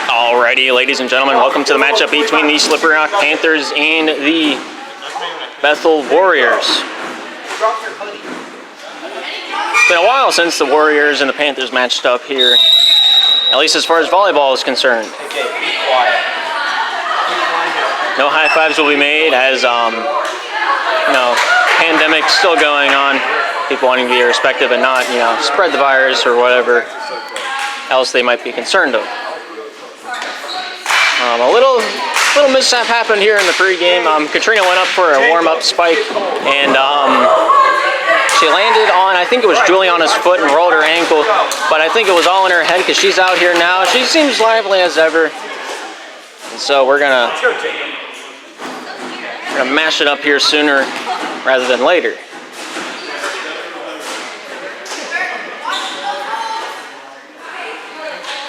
Alrighty, ladies and gentlemen, welcome to the matchup between the Slippery Rock Panthers and the Bethel Warriors. It's been a while since the Warriors and the Panthers matched up here, at least as far as volleyball is concerned. No high fives will be made as, pandemic's still going on. People wanting to be respectful and not, spread the virus or whatever else they might be concerned of. A little mishap happened here in the pregame. Katrina went up for a warm-up spike, and she landed on, I think it was Juliana's foot and rolled her ankle, but I think it was all in her head because she's out here now. She seems lively as ever, and so we're gonna mash it up here sooner rather than later.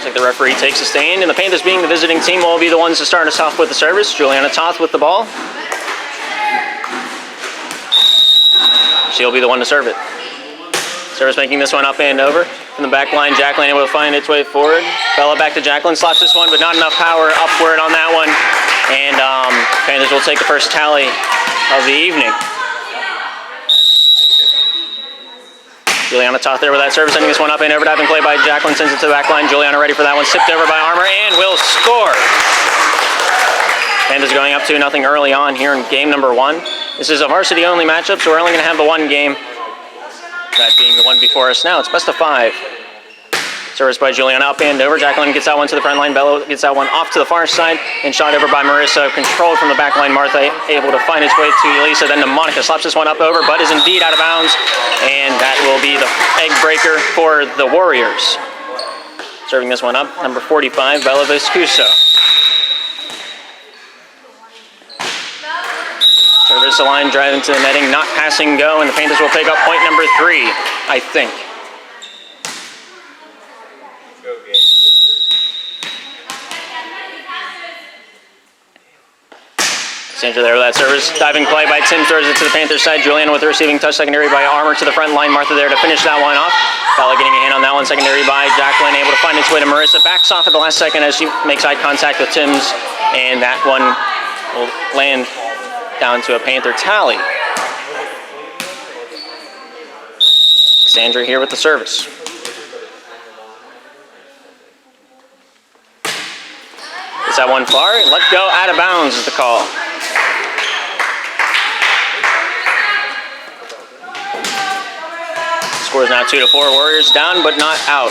Like the referee takes a stand, and the Panthers, being the visiting team, will be the ones to start us off with the service. Levi Toth with the ball. She'll be the one to serve it. Service making this one up and over. From the back line, Jacqueline able to find its way forward. Bella back to Jacqueline, slaps this one, but not enough power upward on that one. And Panthers will take the first tally of the evening. Levi Toth there with that service, sending this one up and over. Diving play by Jacqueline, sends it to the back line. Juliana ready for that one. Sipped over by Armour and will score. Panthers going up 2-0 early on here in game number 1. This is a varsity only matchup, so we're only going to have the one game. That being the one before us now. It's best of 5. Service by Juliana up and over. Jacqueline gets that one to the front line. Bella gets that one off to the far side and shot over by Marissa. Controlled from the back line. Martha able to find its way to Elisa. Then to Monica. Slaps this one up over, but is indeed out of bounds. And that will be the egg breaker for the Warriors. Serving this one up, number 45, Bella Viscuso. Service the line, drive into the netting, not passing go, and the Panthers will pick up point number 3, I think. Sandra there with that service. Diving play by Tim, throws it to the Panthers side. Juliana with the receiving touch, secondary by Armour to the front line. Martha there to finish that one off. Bella getting a hand on that one, secondary by Jacqueline, able to find its way to Marissa. Backs off at the last second as she makes eye contact with Tim's, and that one will land down to a Panther tally. Sandra here with the service. Is that one far? Let go, out of bounds is the call. Score is now 2-4. Warriors down, but not out.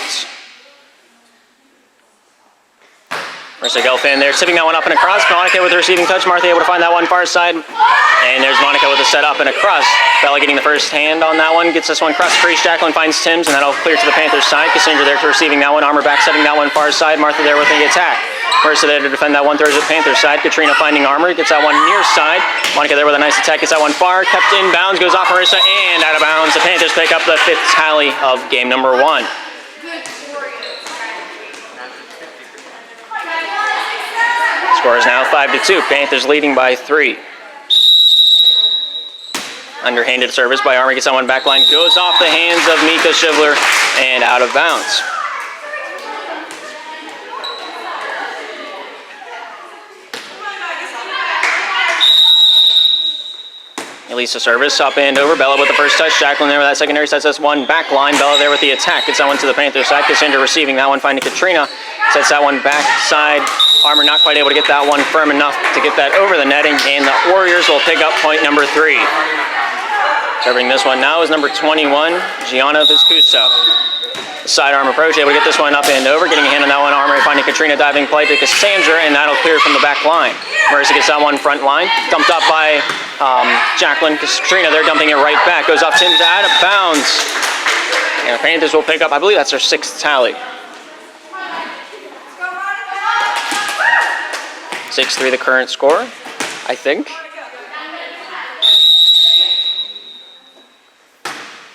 Marissa Gelfand there, tipping that one up and across. Monica with the receiving touch. Martha able to find that one far side. And there's Monica with a set up and across. Bella getting the first hand on that one. Gets this one cross crease. Jacqueline finds Tim's, and that'll clear to the Panthers side. Cassandra there to receiving that one. Armour back setting that one far side. Martha there with the attack. Marissa there to defend that one. Throws it Panthers side. Katrina finding Armour. Gets that one near side. Monica there with a nice attack. Gets that one far. Kept in bounds. Goes off Marissa and out of bounds. The Panthers pick up the 5th tally of game number 1. Score is now 5-2. Panthers leading by 3. Underhanded service by Armour. Gets that one back line. Goes off the hands of Mika Shivler and out of bounds. Elisa service up and over. Bella with the first touch. Jacqueline there with that secondary. Sets this one back line. Bella there with the attack. Gets that one to the Panthers side. Cassandra receiving that one. Finding Katrina. Sets that one back side. Armour not quite able to get that one firm enough to get that over the netting. And the Warriors will pick up point number 3. Serving this one now is number 21, Gianna Viscuso. Sidearm approach, able to get this one up and over. Getting a hand on that one. Armour finding Katrina, diving play to Cassandra, and that'll clear from the back line. Marissa gets that one front line. Dumped up by Jacqueline. Katrina there dumping it right back. Goes off Tim's out of bounds. And the Panthers will pick up, I believe that's their 6th tally. 6-3 the current score, I think.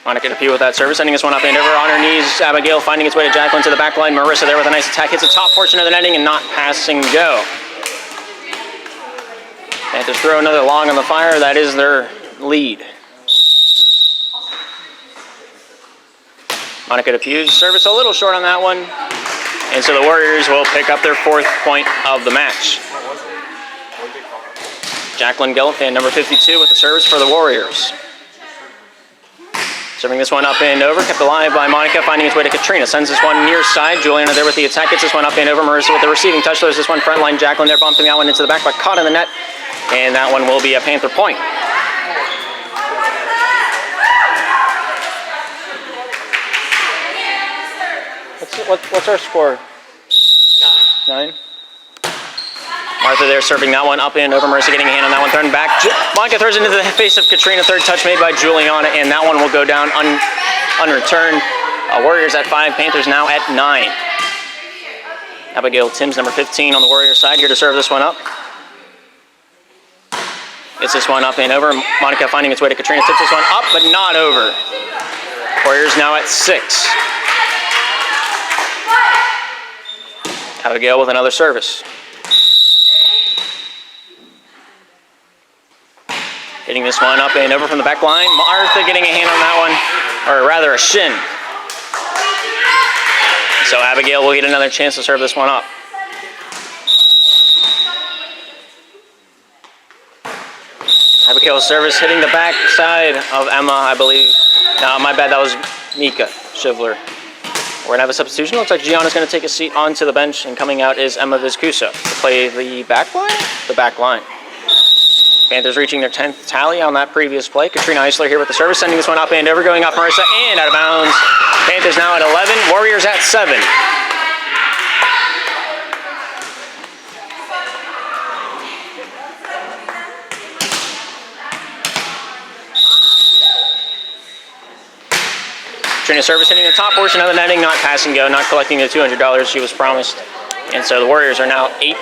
Monica DePue with that service, sending this one up and over on her knees. Abigail finding its way to Jacqueline to the back line. Marissa there with a nice attack. Hits the top portion of the netting and not passing go. Panthers throw another long on the fire. That is their lead. Monica DePue's service a little short on that one. And so the Warriors will pick up their 4th point of the match. Jacqueline Gelfand, number 52, with the service for the Warriors. Serving this one up and over, kept alive by Monica, finding its way to Katrina. Sends this one near side. Juliana there with the attack, gets this one up and over. Marissa with the receiving touch. There's this one front line. Jacqueline there bumping that one into the back, but caught in the net. And that one will be a Panther point. What's our score? 9. Martha there serving that one up and over. Marissa getting a hand on that one, thrown back. Monica throws into the face of Katrina. 3rd touch made by Juliana, and that one will go down unreturned. Warriors at 5, Panthers now at 9. Abigail Timms, number 15 on the Warriors side, here to serve this one up. Gets this one up and over. Monica finding its way to Katrina. Tips this one up, but not over. Warriors now at 6. Abigail with another service. Hitting this one up and over from the back line. Martha getting a hand on that one, or rather a shin. So Abigail will get another chance to serve this one up. Abigail's service hitting the back side of Emma, I believe. No, my bad, that was Mika Shivler. We're going to have a substitution. Looks like Gianna's going to take a seat onto the bench, and coming out is Emma Vizcusa to play the back line? The back line. Panthers reaching their 10th tally on that previous play. Katrina Eisler here with the service, sending this one up and over, going off Marissa and out of bounds. Panthers now at 11, Warriors at 7. Katrina service hitting the top portion of the netting, not pass and go, not collecting the $200 she was promised. And so the Warriors are now 8,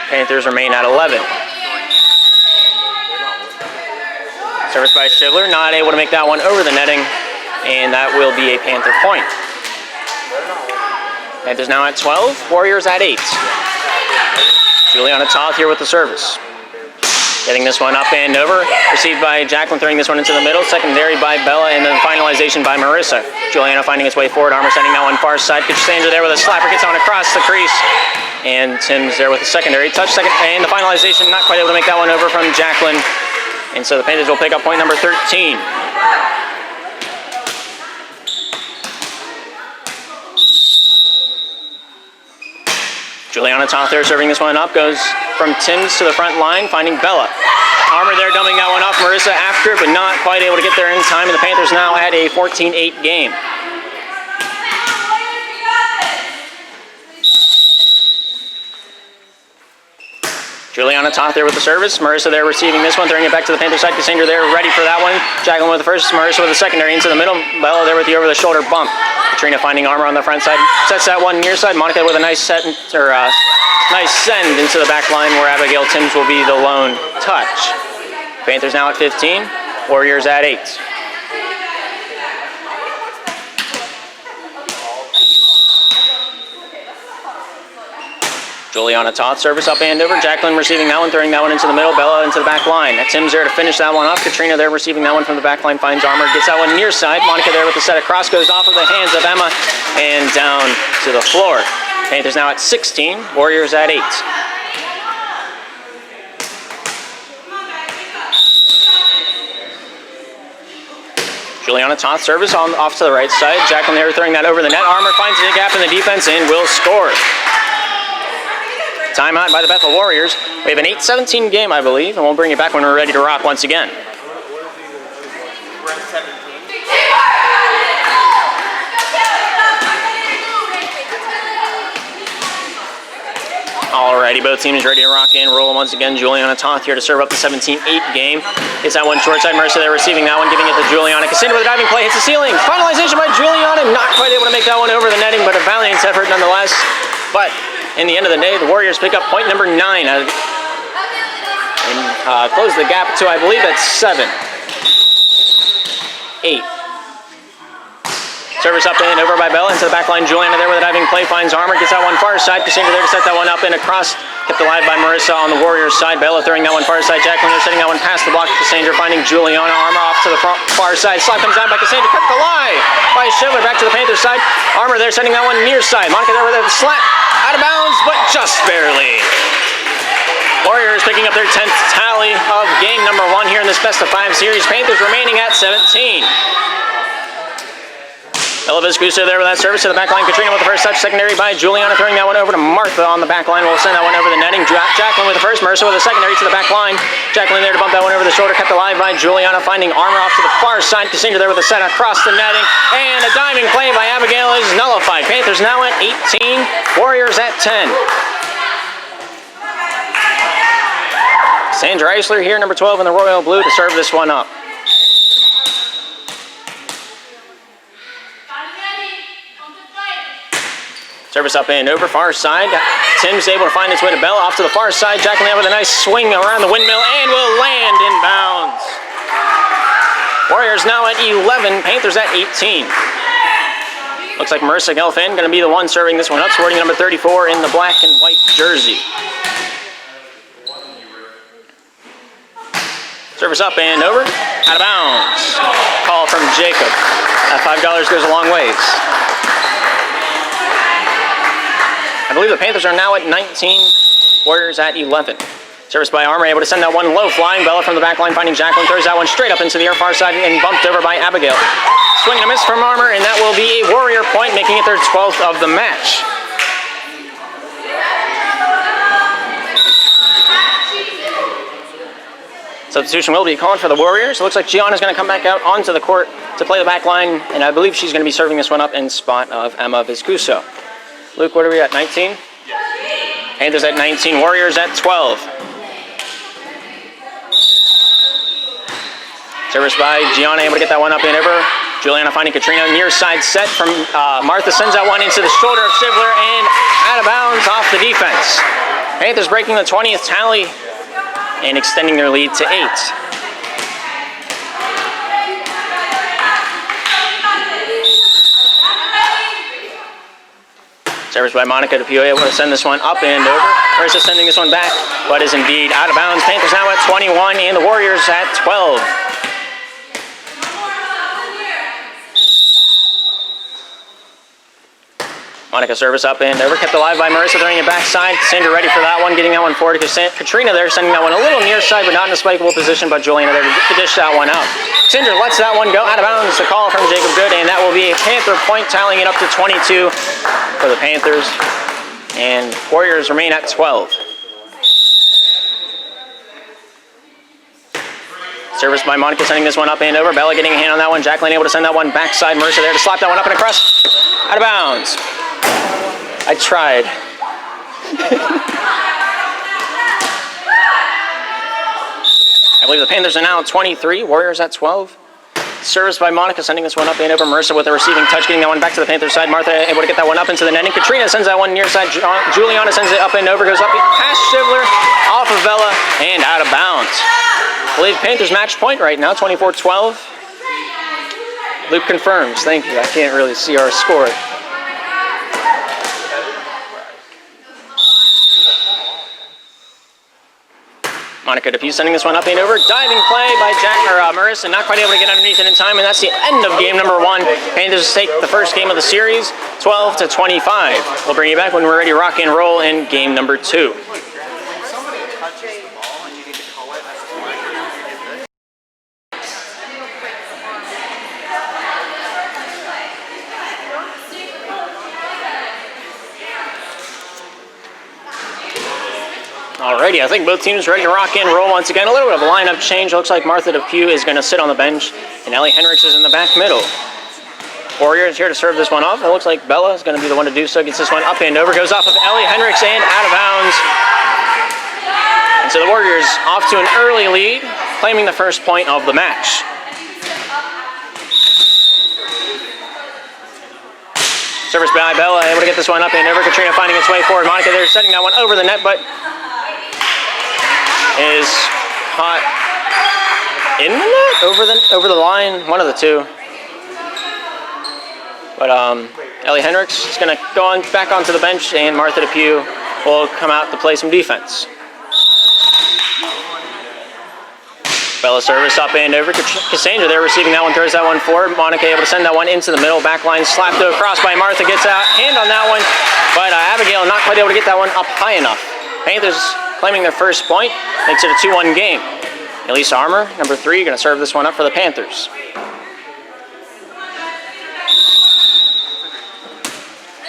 Panthers remain at 11. Service by Shivler, not able to make that one over the netting, and that will be a Panther point. Panthers now at 12, Warriors at 8. Juliana Toth here with the service. Getting this one up and over, received by Jacqueline, throwing this one into the middle, secondary by Bella, and then finalization by Marissa. Juliana finding its way forward, Armour sending that one far side. Cassandra there with a slapper, gets on across the crease, and Tim's there with a secondary touch, and the finalization, not quite able to make that one over from Jacqueline. And so the Panthers will pick up point number 13. Juliana Toth there serving this one up, goes from Timms to the front line, finding Bella. Armour there dumbing that one off. Marissa after it, but not quite able to get there in time, and the Panthers now at a 14-8 game. Juliana Toth there with the service. Marissa there receiving this one, throwing it back to the Panther side. Cassandra there ready for that one. Jacqueline with the first, Marissa with the secondary into the middle. Bella there with the over-the-shoulder bump. Katrina finding Armour on the front side. Sets that one near side. Monica with a nice set, nice send into the back line where Abigail Timms will be the lone touch. Panthers now at 15. Warriors at 8. Juliana Toth, service up and over. Jacqueline receiving that one, throwing that one into the middle. Bella into the back line. Tim's there to finish that one off. Katrina there receiving that one from the back line, finds Armour, gets that one near side. Monica there with the set across, goes off of the hands of Emma and down to the floor. Panthers now at 16, Warriors at 8. Juliana Toth, service off to the right side. Jacqueline there throwing that over the net. Armour finds the gap in the defense and will score. Timeout by the Bethel Warriors. We have an 8-17 game, I believe, and we'll bring it back when we're ready to rock once again. Alrighty, both teams ready to rock and roll once again. Juliana Toth here to serve up the 17-8 game. Gets that one short side. Marissa there receiving that one, giving it to Juliana. Cassandra with a diving play, hits the ceiling. Finalization by Juliana, not quite able to make that one over the netting, but a valiant effort nonetheless. But in the end of the day, the Warriors pick up point number 9 and close the gap to, I believe, that's 7. 8. Service up and over by Bella into the back line. Juliana there with a diving play, finds Armour, gets that one far side. Cassandra there to set that one up and across, kept alive by Marissa on the Warriors side. Bella throwing that one far side. Jacqueline there setting that one past the block. Cassandra finding Juliana. Armour off to the far side. Slap comes down by Cassandra, kept alive by Shivler back to the Panthers side. Armour there setting that one near side. Monica there with a slap. but just barely. Warriors picking up their 10th tally of game number 1 here in this best of 5 series. Panthers remaining at 17. Bella Viscuso there with that service to the back line. Katrina with the first touch, secondary by Juliana, throwing that one over to Martha on the back line. We'll send that one over the netting. Jacqueline with the first, Mercer with the secondary to the back line. Jacqueline there to bump that one over the shoulder, kept alive by Juliana, finding Armour off to the far side. Cassandra there with the set across the netting, and a diving play by Abigail is nullified. Panthers now at 18, Warriors at 10. Sandra Eisler here, number 12 in the royal blue, to serve this one up. Service up and over, far side. Tim's able to find its way to Bella, off to the far side. Jacqueline with a nice swing around the windmill and will land in bounds. Warriors now at 11, Panthers at 18. Looks like Marissa Gelfand going to be the one serving this one up, sporting number 34 in the black and white jersey. Service up and over, out of bounds. Call from Jacob. That $5 goes a long ways. I believe the Panthers are now at 19, Warriors at 11. Service by Armour, able to send that one low flying. Bella from the back line finding Jacqueline, throws that one straight up into the air far side and bumped over by Abigail. Swing and a miss from Armour, and that will be a Warrior point, making it their 12th of the match. Substitution will be called for the Warriors. It looks like Gianna's going to come back out onto the court to play the back line, and I believe she's going to be serving this one up in spot of Emma Viscuso. Luke, what are we at, 19? Panthers at 19, Warriors at 12. Service by Gianna, able to get that one up and over. Juliana finding Katrina, near side set from Martha, sends that one into the shoulder of Sivler and out of bounds off the defense. Panthers breaking the 20th tally and extending their lead to 8. Service by Monica DePio, able to send this one up and over. Marissa sending this one back, but is indeed out of bounds. Panthers now at 21 and the Warriors at 12. Monica service up and over, kept alive by Marissa, throwing it backside. Cassandra ready for that one, getting that one forward to Katrina there, sending that one a little near side, but not in a spikeable position, but Juliana there to dish that one out. Cassandra lets that one go out of bounds. The call from Jacob Good, and that will be a Panther point, tallying it up to 22 for the Panthers. And Warriors remain at 12. Service by Monica, sending this one up and over. Bella getting a hand on that one. Jacqueline able to send that one backside. Marissa there to slap that one up and across. Out of bounds. I tried. I believe the Panthers are now 23, Warriors at 12. Service by Monica, sending this one up and over. Marissa with a receiving touch, getting that one back to the Panthers side. Martha able to get that one up into the netting. Katrina sends that one near side. Juliana sends it up and over, goes up past Shivler, off of Bella, and out of bounds. I believe Panthers match point right now, 24-12. Luke confirms, thank you. I can't really see our score. Monica DePue sending this one up and over. Diving play by Marissa, not quite able to get underneath it in time, and that's the end of game number 1. Panthers take the first game of the series, 12-25. We'll bring you back when we're ready to rock and roll in game number 2. Alrighty, I think both teams ready to rock and roll once again. A little bit of a lineup change. Looks like Martha DePue is going to sit on the bench, and Ellie Hendricks is in the back middle. Warriors here to serve this one off. It looks like Bella is going to be the one to do so. Gets this one up and over. Goes off of Ellie Hendricks and out of bounds. And so the Warriors off to an early lead, claiming the first point of the match. Service by Bella, able to get this one up and over. Katrina finding its way forward. Monica there setting that one over the net, but is caught in the net, over the line, one of the two. But Ellie Hendricks is going to go on back onto the bench, and Martha DePue will come out to play some defense. Bella service up and over. Cassandra there receiving that one, throws that one forward. Monica able to send that one into the middle. Back line slapped across by Martha. Gets out hand on that one, but Abigail not quite able to get that one up high enough. Panthers claiming their first point. Makes it a 2-1 game. Elisa Armour, number 3, going to serve this one up for the Panthers.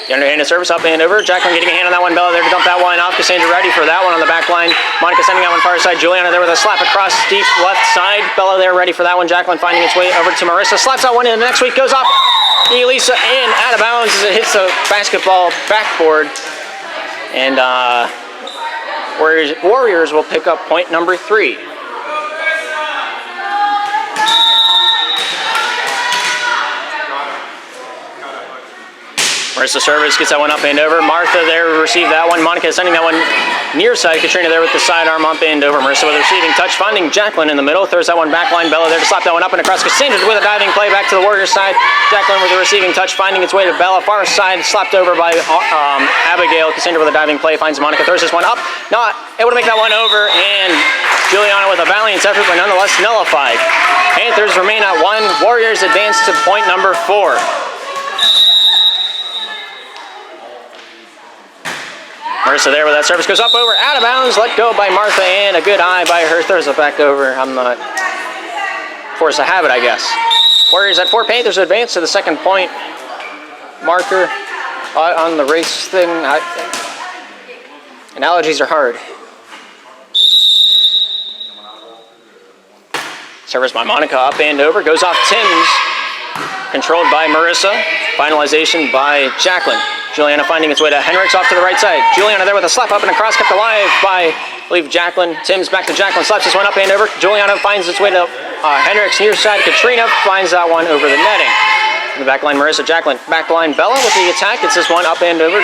The underhanded service up and over. Jacqueline getting a hand on that one. Bella there to dump that one off. Cassandra ready for that one on the back line. Monica sending that one far side. Juliana there with a slap across deep left side. Bella there ready for that one. Jacqueline finding its way over to Marissa. Slaps that one in. The next week goes off. Elisa in out of bounds as it hits the basketball backboard. And Warriors will pick up point number 3. Marissa service gets that one up and over. Martha there received that one. Monica sending that one near side. Katrina there with the sidearm up and over. Marissa with a receiving touch, finding Jacqueline in the middle. Throws that one back line. Bella there to slap that one up and across. Cassandra with a diving play back to the Warriors side. Jacqueline with a receiving touch, finding its way to Bella. Far side, slapped over by Abigail. Cassandra with a diving play finds Monica. Throws this one up. Not able to make that one over. And Juliana with a valiant effort, but nonetheless nullified. Panthers remain at 1. Warriors advance to point number 4. Marissa there with that service goes up over, out of bounds, let go by Martha, and a good eye by her. Throws it back over. I'm not force of habit, I guess. Warriors at 4. Panthers advance to the second point marker on the race thing. Analogies are hard. Service by Monica up and over, goes off Timms. Controlled by Marissa. Finalization by Jacqueline. Juliana finding its way to Henricks off to the right side. Juliana there with a slap up and a cross, kept alive by, I believe, Jacqueline. Timms back to Jacqueline, slaps this one up and over. Juliana finds its way to Henricks near side. Katrina finds that one over the netting. In the back line, Marissa, Jacqueline. Back line, Bella with the attack. Gets this one up and over.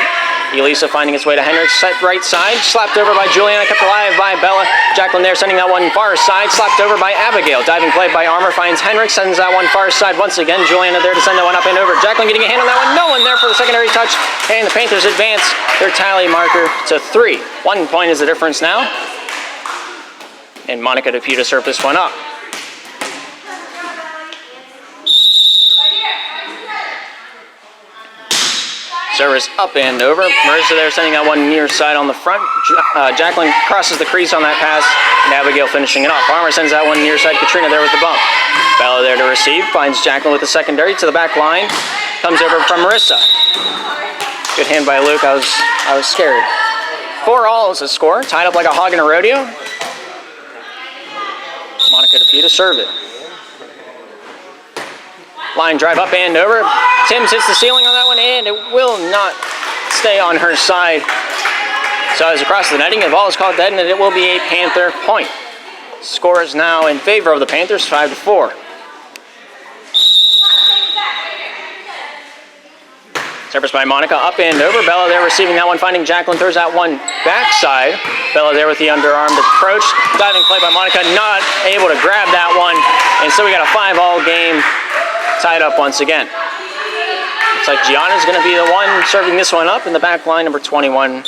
Elisa finding its way to Henricks, set right side. Slapped over by Juliana, kept alive by Bella. Jacqueline there sending that one far side. Slapped over by Abigail. Diving play by Armour finds Henricks, sends that one far side once again. Juliana there to send that one up and over. Jacqueline getting a hand on that one. No one there for the secondary touch. And the Panthers advance their tally marker to 3. 1 point is the difference now. And Monica Depew to serve this one up. Service up and over. Marissa there sending that one near side on the front. Jacqueline crosses the crease on that pass, and Abigail finishing it off. Armour sends that one near side. Katrina there with the bump. Bella there to receive. Finds Jacqueline with the secondary to the back line. Comes over from Marissa. Good hand by Luke. I was scared. 4-all is the score. Tied up like a hog in a rodeo. Monica Depew to serve it. Line drive up and over. Timms hits the ceiling on that one, and it will not stay on her side. So as across the netting, the ball is called dead, and it will be a Panther point. Score is now in favor of the Panthers, 5-4. Service by Monica up and over. Bella there receiving that one, finding Jacqueline, throws that one backside. Bella there with the underarmed approach. Diving play by Monica, not able to grab that one. And so we got a 5-all game. Tied up once again. Looks like Gianna's going to be the one serving this one up in the back line, number 21.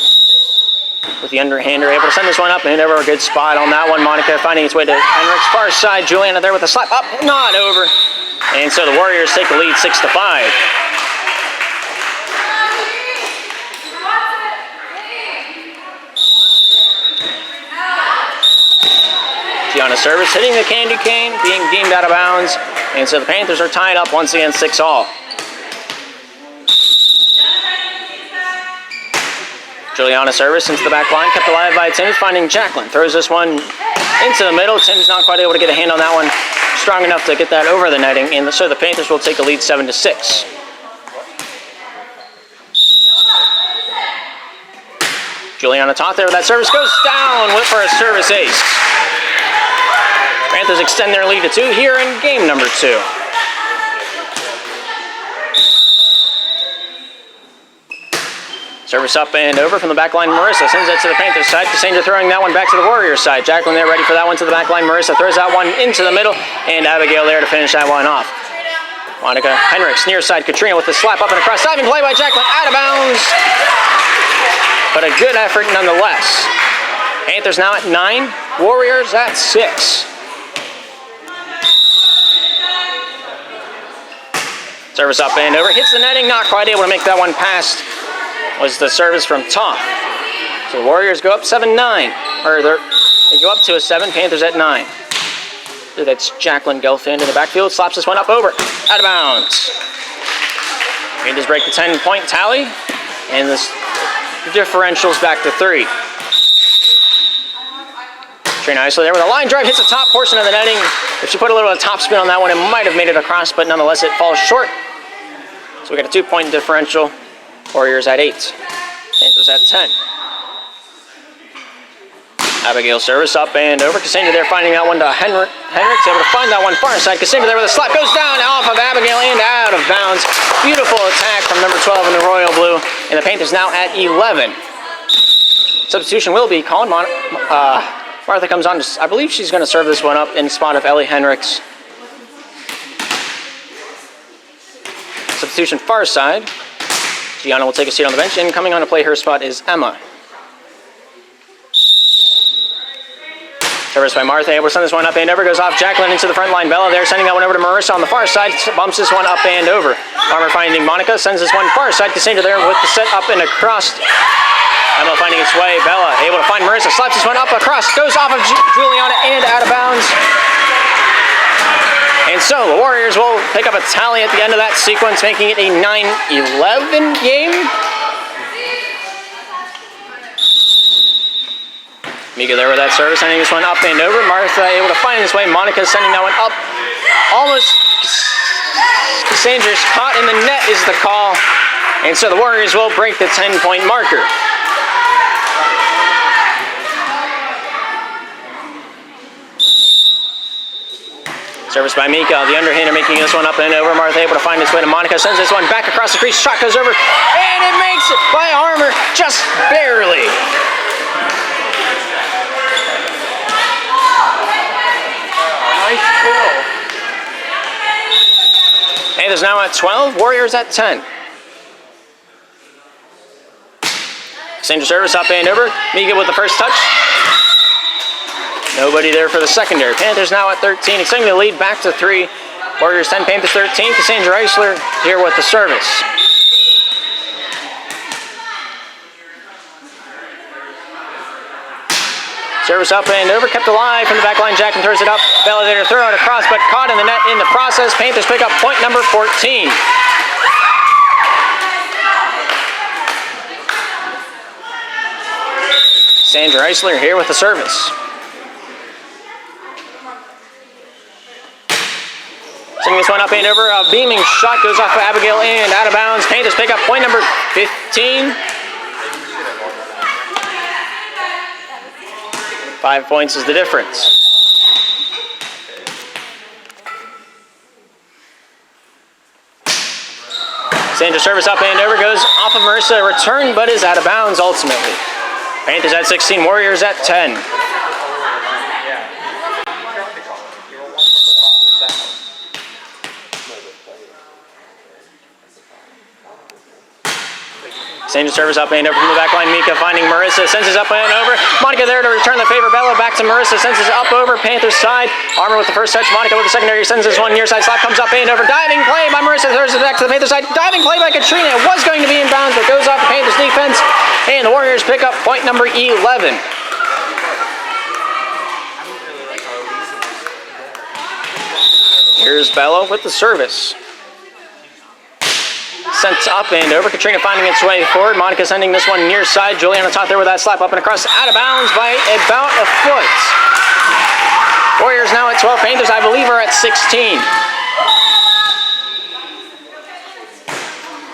With the underhander, able to send this one up and over a good spot on that one. Monica finding its way to Henricks' far side. Juliana there with a slap up, not over. And so the Warriors take the lead 6-5. Gianna's service hitting the candy cane, being deemed out of bounds. And so the Panthers are tied up once again, 6-all. Juliana service into the back line, kept alive by Timms, finding Jacqueline. Throws this one into the middle. Timms not quite able to get a hand on that one. Strong enough to get that over the netting. And so the Panthers will take the lead 7-6. Juliana Toth there with that service. Goes down for a service ace. Panthers extend their lead to 2 here in game number 2. Service up and over from the back line. Marissa sends it to the Panthers side. Cassandra throwing that one back to the Warriors side. Jacqueline there ready for that one to the back line. Marissa throws that one into the middle, and Abigail there to finish that one off. Monica Henricks near side. Katrina with the slap up and across. Diving play by Jacqueline, out of bounds. But a good effort nonetheless. Panthers now at 9. Warriors at 6. Service up and over, hits the netting, not quite able to make that one past. Was the service from Toth. So the Warriors go up 7-9, or they go up to a 7, Panthers at 9. So that's Jacqueline Gelfand in the backfield, slaps this one up over, out of bounds. Panthers break the 10-point tally, and this differential's back to 3. Katrina Eisler there with a line drive, hits the top portion of the netting. If she put a little top spin on that one, it might have made it across, but nonetheless it falls short. So we got a 2-point differential. Warriors at 8. Panthers at 10. Abigail service up and over. Cassandra there finding that one to Henricks. Able to find that one far side. Cassandra there with a slap. Goes down off of Abigail and out of bounds. Beautiful attack from number 12 in the royal blue. And the Panthers now at 11. Substitution will be called. Martha comes on. I believe she's going to serve this one up in spot of Ellie Henricks. Substitution far side. Gianna will take a seat on the bench, and coming on to play her spot is Emma. Service by Martha, able to send this one up and over, goes off Jacqueline into the front line. Bella there, sending that one over to Marissa on the far side, bumps this one up and over. Armour finding Monica, sends this one far side. Cassandra there with the set up and across. Emma finding its way. Bella able to find Marissa, slaps this one up across, goes off of Juliana and out of bounds. And so the Warriors will pick up a tally at the end of that sequence, making it a 9-11 game. Mika there with that service, sending this one up and over. Martha able to find this way. Monica sending that one up. Almost Cassandra's caught in the net is the call. And so the Warriors will break the 10-point marker. Service by Mika, the underhander making this one up and over. Martha able to find its way to Monica, sends this one back across the crease. Shot goes over, and it makes it by Armour, just barely. Nice kill. Panthers now at 12, Warriors at 10. Cassandra service up and over. Mika with the first touch. Nobody there for the secondary. Panthers now at 13, extending the lead back to 3. Warriors 10, Panthers 13. Cassandra Eisler here with the service. Service up and over, kept alive from the back line. Jacqueline throws it up. Bella there to throw it across, but caught in the net in the process. Panthers pick up point number 14. Cassandra Eisler here with the service. Sending this one up and over. A beaming shot goes off of Abigail and out of bounds. Panthers pick up point number 15. 5 points is the difference. Cassandra service up and over, goes off of Marissa. Return, but is out of bounds ultimately. Panthers at 16, Warriors at 10. Cassandra service up and over from the back line. Mika finding Marissa, sends this up and over. Monica there to return the favor. Bella back to Marissa, sends this up over Panthers side. Armour with the first touch. Monica with the secondary, sends this one near side. Slap comes up and over. Diving play by Marissa, throws it back to the Panthers side. Diving play by Katrina. It was going to be in bounds, but goes off the Panthers defense. And the Warriors pick up point number 11. Here's Bella with the service. Sent up and over. Katrina finding its way forward. Monica sending this one near side. Juliana Toth there with that slap up and across, out of bounds by about a foot. Warriors now at 12. Panthers, I believe, are at 16.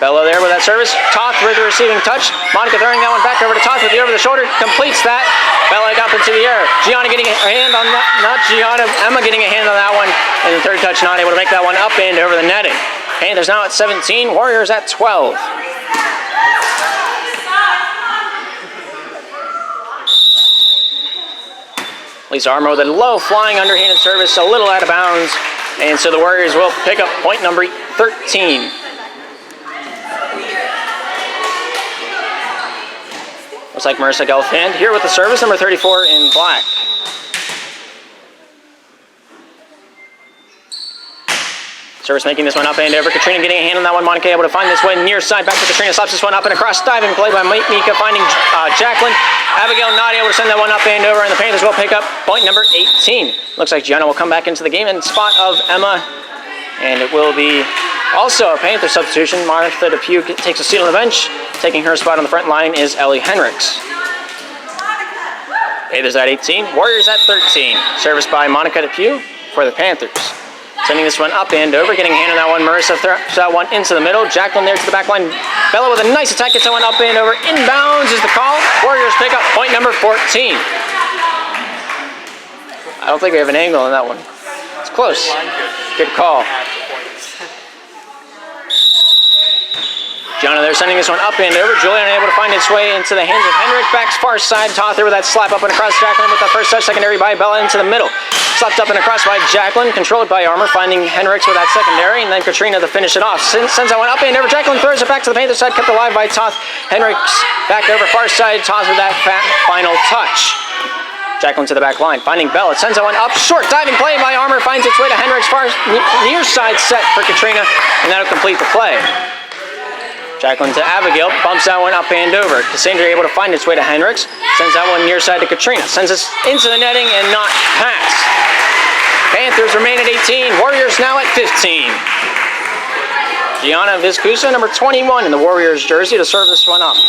Bella there with that service. Toth with the receiving touch. Monica throwing that one back over to Toth with the over the shoulder. Completes that. Bella up into the air. Gianna getting a hand on that. Not Gianna. Emma getting a hand on that one. And the third touch not able to make that one up and over the netting. Panthers now at 17, Warriors at 12. Lisa Armour with a low flying underhanded service, a little out of bounds. And so the Warriors will pick up point number 13. Looks like Marissa Gelfand here with the service, number 34 in black. Service making this one up and over. Katrina getting a hand on that one. Monica able to find this way near side. Back to Katrina. Slaps this one up and across. Diving play by Mika finding Jacqueline. Abigail not able to send that one up and over. And the Panthers will pick up point number 18. Looks like Gianna will come back into the game in spot of Emma. And it will be also a Panther substitution. Martha Depew takes a seat on the bench. Taking her spot on the front line is Ellie Henricks. Panthers at 18. Warriors at 13. Service by Monica Depew for the Panthers. Sending this one up and over, getting a hand on that one. Marissa throws that one into the middle. Jacqueline there to the back line. Bella with a nice attack, gets that one up and over. Inbounds is the call. Warriors pick up point number 14. I don't think we have an angle on that one. It's close. Good call. Gianna there sending this one up and over. Juliana able to find its way into the hands of Henrik. Back's far side. Toth there with that slap up and across. Jacqueline with the first touch. Secondary by Bella into the middle. Slapped up and across by Jacqueline. Controlled by Armour. Finding Henricks with that secondary. And then Katrina to finish it off. Sends that one up and over. Jacqueline throws it back to the Panther side. Kept alive by Toth. Henricks back over far side. Toth with that final touch. Jacqueline to the back line. Finding Bella. Sends that one up short. Diving play by Armour. Finds its way to Henricks. Far near side set for Katrina. And that'll complete the play. Jacqueline to Abigail, bumps that one up and over. Cassandra able to find its way to Henricks. Sends that one near side to Katrina. Sends us into the netting and not pass. Panthers remain at 18. Warriors now at 15. Gianna Vizcusa, number 21 in the Warriors jersey to serve this one up.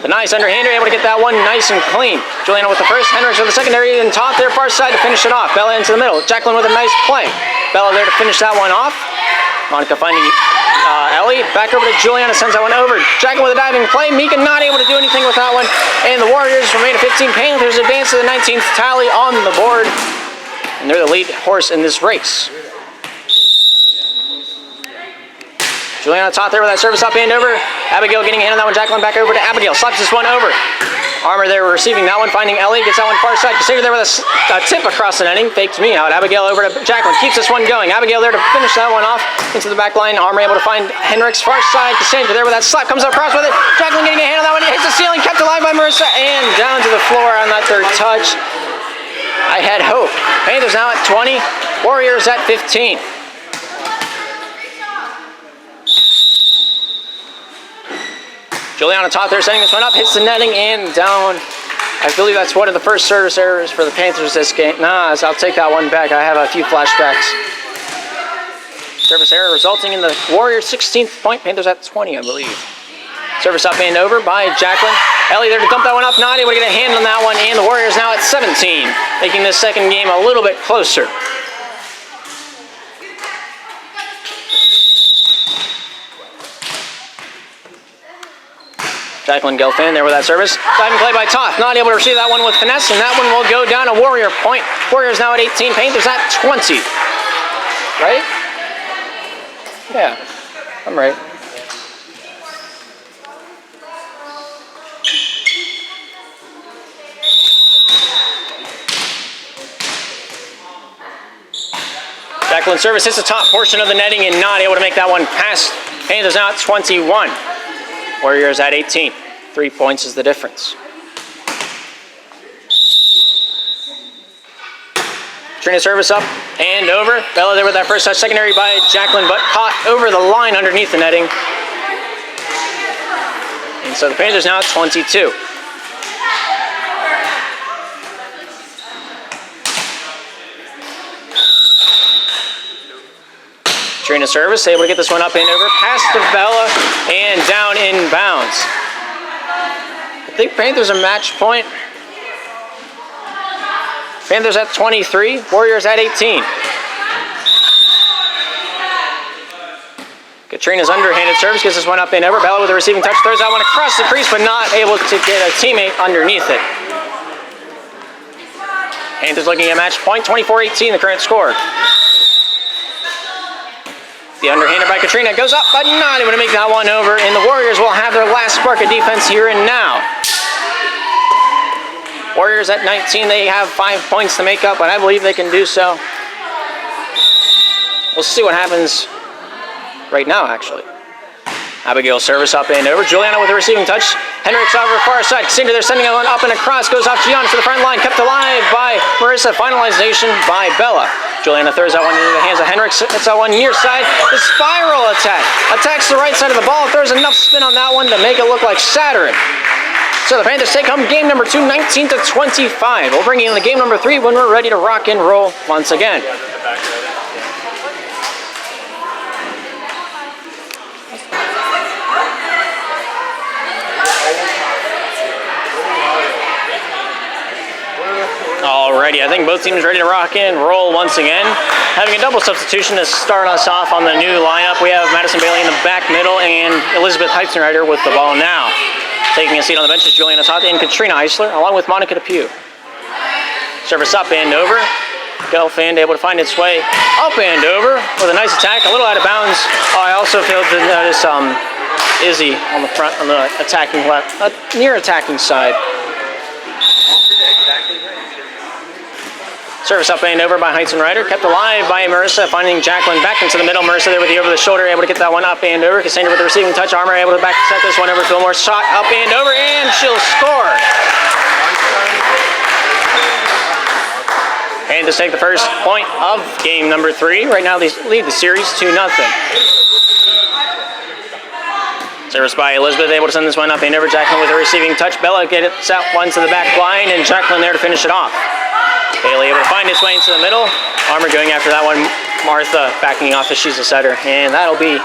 The nice underhander able to get that one nice and clean. Juliana with the first, Henricks with the secondary, and Toth there far side to finish it off. Bella into the middle. Jacqueline with a nice play. Bella there to finish that one off. Monica finding Ellie. Back over to Juliana, sends that one over. Jacqueline with a diving play. Mika not able to do anything with that one. And the Warriors remain at 15. Panthers advance to the 19th tally on the board. And they're the lead horse in this race. Juliana Toth there with that service up and over. Abigail getting a hand on that one. Jacqueline back over to Abigail. Slaps this one over. Armour there receiving that one. Finding Ellie. Gets that one far side. Cassandra there with a tip across the netting. Fakes me out. Abigail over to Jacqueline. Keeps this one going. Abigail there to finish that one off. Into the back line. Armour able to find Henricks far side. Cassandra there with that slap. Comes up across with it. Jacqueline getting a hand on that one. Hits the ceiling. Kept alive by Marissa. And down to the floor on that third touch. I had hope. Panthers now at 20. Warriors at 15. Juliana Toth there setting this one up, hits the netting and down. I believe that's one of the first service errors for the Panthers this game. Nah, I'll take that one back. I have a few flashbacks. Service error resulting in the Warriors' 16th point. Panthers at 20, I believe. Service up and over by Jacqueline. Ellie there to dump that one up, not able to get a hand on that one, and the Warriors now at 17, making this second game a little bit closer. Jacqueline Gelfand there with that service. Diving play by Toth. Not able to receive that one with finesse, and that one will go down a Warrior point. Warriors now at 18. Panthers at 20. Right? Yeah, I'm right. Jacqueline service hits the top portion of the netting and not able to make that one past. Panthers now at 21. Warriors at 18. 3 points is the difference. Katrina service up and over. Bella there with that first touch. Secondary by Jacqueline, but caught over the line underneath the netting. And so the Panthers now at 22. Katrina service, able to get this one up and over. Pass to Bella and down in bounds. I think Panthers a match point. Panthers at 23, Warriors at 18. Katrina's underhanded service gets this one up and over. Bella with a receiving touch, throws that one across the crease, but not able to get a teammate underneath it. Panthers looking at match point, 24-18, the current score. The underhander by Katrina goes up, but not able to make that one over, and the Warriors will have their last spark of defense here and now. Warriors at 19, they have 5 points to make up, but I believe they can do so. We'll see what happens right now, actually. Abigail service up and over. Juliana with the receiving touch. Hendricks over far side. Cassandra there sending one up and across. Goes off Gianna to the front line. Kept alive by Marissa. Finalization by Bella. Juliana throws that one into the hands of Hendricks. It's that one near side. The spiral attack. Attacks the right side of the ball. Throws enough spin on that one to make it look like Saturn. So the Panthers take home game number 2, 19-25. We'll bring you in the game number 3 when we're ready to rock and roll once again. Alrighty, I think both teams ready to rock and roll once again. Having a double substitution to start us off on the new lineup. We have Madison Bailey in the back middle and Elizabeth Heizenreiter with the ball now. Taking a seat on the bench is Juliana Toth and Katrina Eisler, along with Monica DePue. Service up and over. Gelfand able to find its way up and over with a nice attack, a little out of bounds. Oh, I also failed to notice Izzy on the front, on the attacking left, near attacking side. Service up and over by Heizenreiter, kept alive by Marissa, finding Jacqueline back into the middle. Marissa there with the over the shoulder, able to get that one up and over. Cassandra with the receiving touch, Armour able to back set this one over. Fillmore shot up and over, and she'll score. And to take the first point of game number 3. Right now they lead the series 2-0. Service by Elizabeth, able to send this one up and over. Jacqueline with the receiving touch. Bella gets that one to the back line, and Jacqueline there to finish it off. Bailey able to find its way into the middle. Armour going after that one. Martha backing off as she's a setter, and that'll be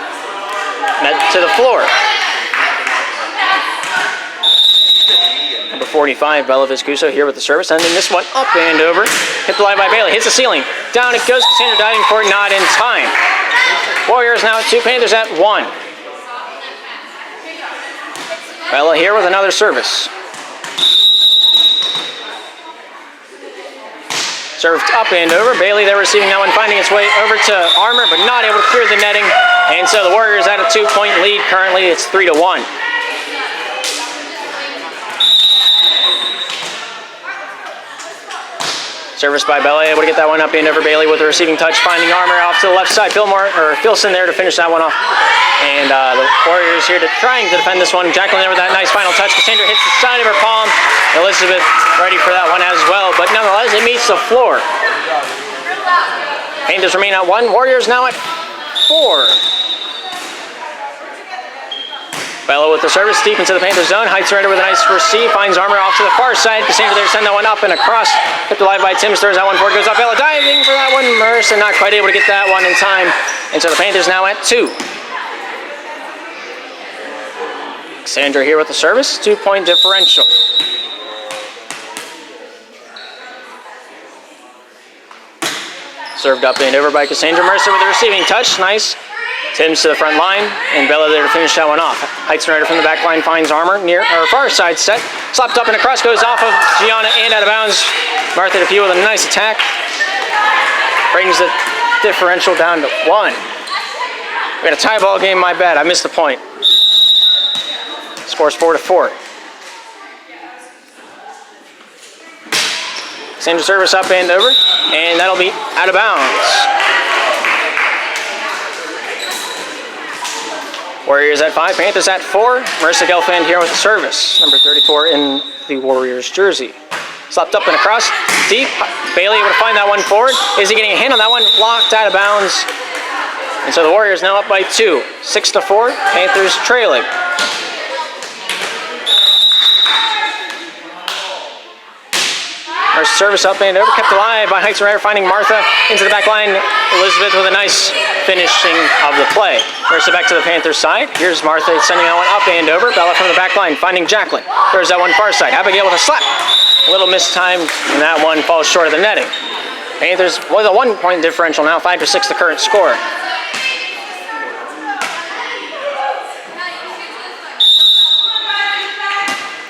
met to the floor. Number 45, Bella Viscuso here with the service, sending this one up and over. Hit the line by Bailey, hits the ceiling. Down it goes, Cassandra diving for it, not in time. Warriors now at 2, Panthers at 1. Bella here with another service. Served up and over. Bailey there receiving that one, finding its way over to Armour, but not able to clear the netting. And so the Warriors at a 2-point lead. Currently it's 3-1. Service by Bella, able to get that one up and over. Bailey with the receiving touch, finding Armour off to the left side. Filson there to finish that one off. And the Warriors here trying to defend this one. Jacqueline there with that nice final touch. Cassandra hits the side of her palm. Elizabeth ready for that one as well, but nonetheless it meets the floor. Panthers remain at 1. Warriors now at 4. Bella with the service deep into the Panthers zone. Heizenreiter with a nice receive. Finds Armour off to the far side. Cassandra there send that one up and across. Kept alive by Timms. Throws that one forward. Goes up. Bella diving for that one. Marissa not quite able to get that one in time. And so the Panthers now at 2. Cassandra here with the service. 2-point differential. Served up and over by Cassandra. Mercer with the receiving touch. Nice. Timms to the front line, and Bella there to finish that one off. Heizenreiter from the back line finds Armour near our far side set. Slapped up and across, goes off of Gianna and out of bounds. Martha DePue with a nice attack. Brings the differential down to 1. We got a tie ball game, my bad. I missed the point. Scores 4-4. Send your service up and over, and that'll be out of bounds. Warriors at 5, Panthers at 4. Marissa Gelfand here with the service. Number 34 in the Warriors jersey. Slapped up and across, deep. Bailey able to find that one forward. Is he getting a hand on that one? Blocked out of bounds. And so the Warriors now up by 2. 6-4, Panthers trailing. Our service up and over, kept alive by Heizenreiter, finding Martha into the back line. Elizabeth with a nice finishing of the play. First back to the Panthers side. Here's Martha sending that one up and over. Bella from the back line, finding Jacqueline. There's that one far side. Abigail with a slap. A little mistimed, and that one falls short of the netting. Panthers with a 1-point differential now, 5-6 the current score.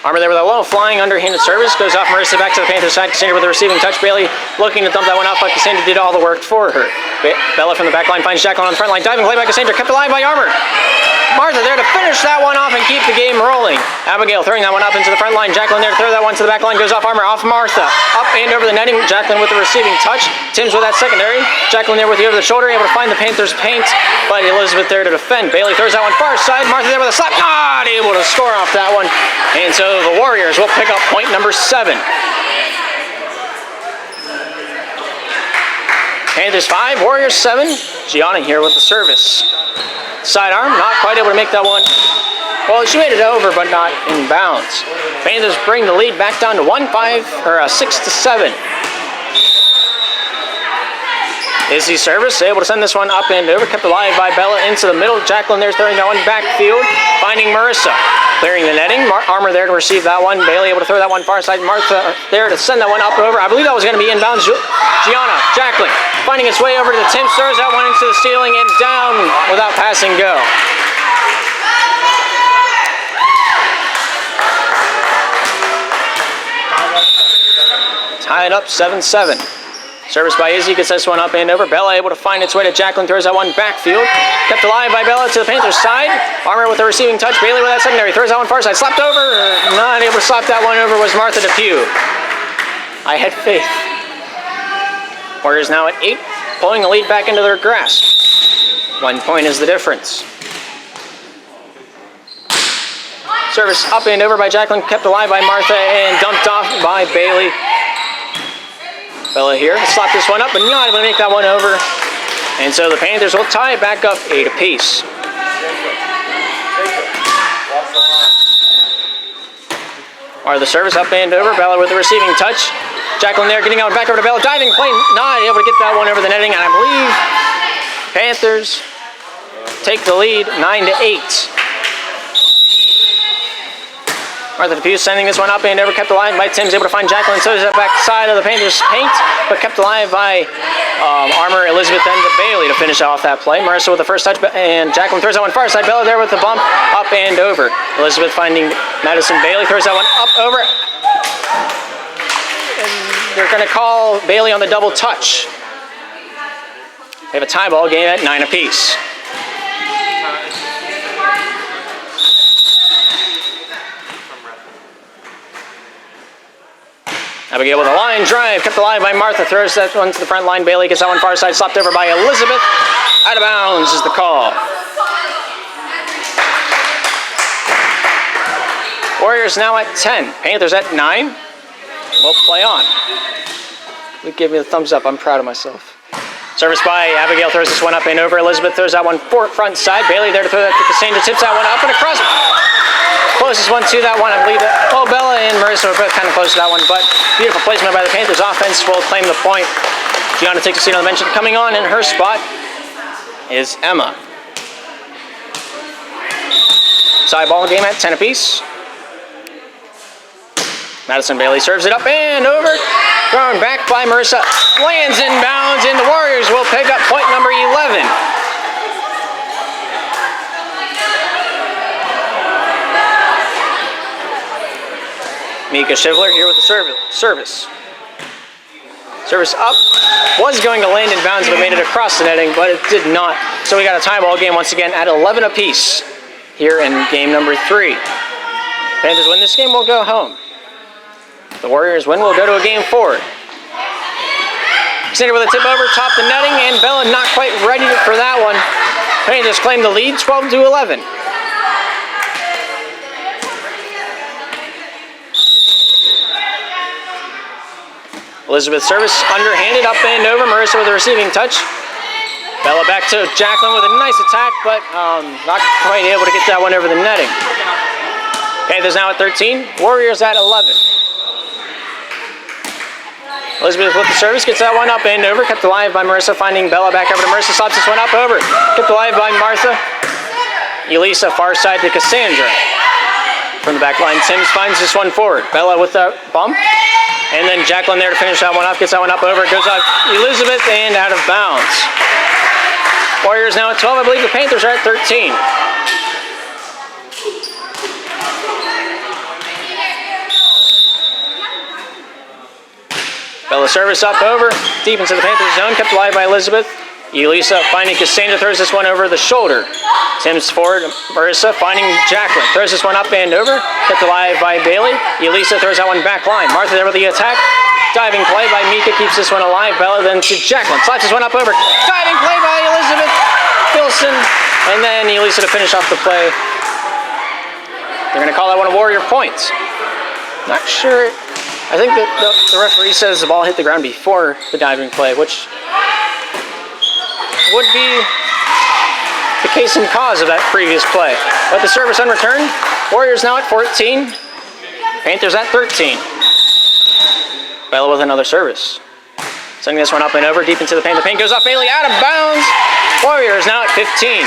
Armour there with a low flying underhanded service. Goes off Marissa back to the Panthers side. Cassandra with the receiving touch. Bailey looking to dump that one off, but Cassandra did all the work for her. Bella from the back line finds Jacqueline on the front line. Diving play by Cassandra, kept alive by Armour. Martha there to finish that one off and keep the game rolling. Abigail throwing that one up into the front line. Jacqueline there to throw that one to the back line. Goes off Armour, off Martha. Up and over the netting. Jacqueline with the receiving touch. Tim's with that secondary. Jacqueline there with the over the shoulder, able to find the Panthers' paint. But Elizabeth there to defend. Bailey throws that one far side. Martha there with a slap. Not able to score off that one. And so the Warriors will pick up point number 7. Panthers 5, Warriors 7. Gianna here with the service. Sidearm, not quite able to make that one. Well, she made it over, but not in bounds. Panthers bring the lead back down to 6-7. Izzy's service, able to send this one up and over, kept alive by Bella into the middle. Jacqueline there's throwing that one backfield, finding Marissa. Clearing the netting, Armour there to receive that one. Bailey able to throw that one far side. Martha there to send that one up over. I believe that was going to be inbounds. Gianna, Jacqueline, finding its way over to the Tim, throws that one into the ceiling and down without passing go. Tied up 7-7. Service by Izzy gets this one up and over. Bella able to find its way to Jacqueline, throws that one backfield. Kept alive by Bella to the Panthers side. Armour with the receiving touch. Bailey with that secondary. Throws that one far side. Slapped over. Not able to slap that one over was Martha Depew. I had faith. Warriors now at 8, pulling the lead back into their grasp. 1 point is the difference. Service up and over by Jacqueline. Kept alive by Martha and dumped off by Bailey. Bella here, slap this one up, but not able to make that one over. And so the Panthers will tie it back up 8 apiece. Or the service up and over, Bella with the receiving touch. Jacqueline there getting out back over to Bella, diving play, not able to get that one over the netting, and I believe Panthers take the lead 9-8. Martha Depew sending this one up and over, kept alive by Tim's, able to find Jacqueline, so that back side of the Panthers' paint, but kept alive by Armour, Elizabeth, and Bailey to finish off that play. Marissa with the first touch, and Jacqueline throws that one far side. Bella there with the bump, up and over. Elizabeth finding Madison. Bailey throws that one up over. And they're going to call Bailey on the double touch. They have a tie ball game at 9 apiece. Abigail with a line drive, kept alive by Martha, throws that one to the front line. Bailey gets that one far side, slapped over by Elizabeth. Out of bounds is the call. Warriors now at 10, Panthers at 9. We'll play on. We give me the thumbs up, I'm proud of myself. Service by Abigail, throws this one up and over. Elizabeth throws that one front side. Bailey there to throw that to Cassandra, tips that one up and across. Closest one to that one, I believe that. Oh, Bella and Marissa were both kind of close to that one, but beautiful placement by the Panthers. Offense will claim the point. Gianna takes a seat on the bench. Coming on in her spot is Emma. Side ball game at 10 apiece. Madison Bailey serves it up and over. Thrown back by Marissa. Lands in bounds, and the Warriors will pick up point number 11. Mika Shivler here with the service. Service up. Was going to land in bounds, but made it across the netting, but it did not. So we got a tie ball game once again at 11 apiece here in game number 3. Panthers win this game, we'll go home. The Warriors win, we'll go to a game 4. Cassandra with a tip over, top the netting, and Bella not quite ready for that one. Panthers claim the lead, 12-11. Elizabeth service underhanded, up and over. Marissa with a receiving touch. Bella back to Jacqueline with a nice attack, but not quite able to get that one over the netting. Panthers now at 13. Warriors at 11. Elizabeth with the service, gets that one up and over. Kept alive by Marissa, finding Bella back over to Marissa. Slaps this one up over. Kept alive by Martha. Elisa far side to Cassandra. From the back line, Timms finds this one forward. Bella with the bump. And then Jacqueline there to finish that one up. Gets that one up over. It goes out Elizabeth and out of bounds. Warriors now at 12. I believe the Panthers are at 13. Bella service up over. Deep into the Panthers zone. Kept alive by Elizabeth. Elisa finding Cassandra, throws this one over the shoulder. Tim's forward, Marissa finding Jacqueline. Throws this one up and over. Kept alive by Bailey. Elisa throws that one back line. Martha there with the attack. Diving play by Mika keeps this one alive. Bella then to Jacqueline. Slaps this one up over. Diving play by Elizabeth Wilson. And then Elisa to finish off the play. They're going to call that one a Warrior point. Not sure. I think that the referee says the ball hit the ground before the diving play, which would be the case and cause of that previous play. But the service unreturned. Warriors now at 14. Panthers at 13. Bella with another service. Sending this one up and over, deep into the paint. The paint goes off Bailey, out of bounds. Warriors now at 15.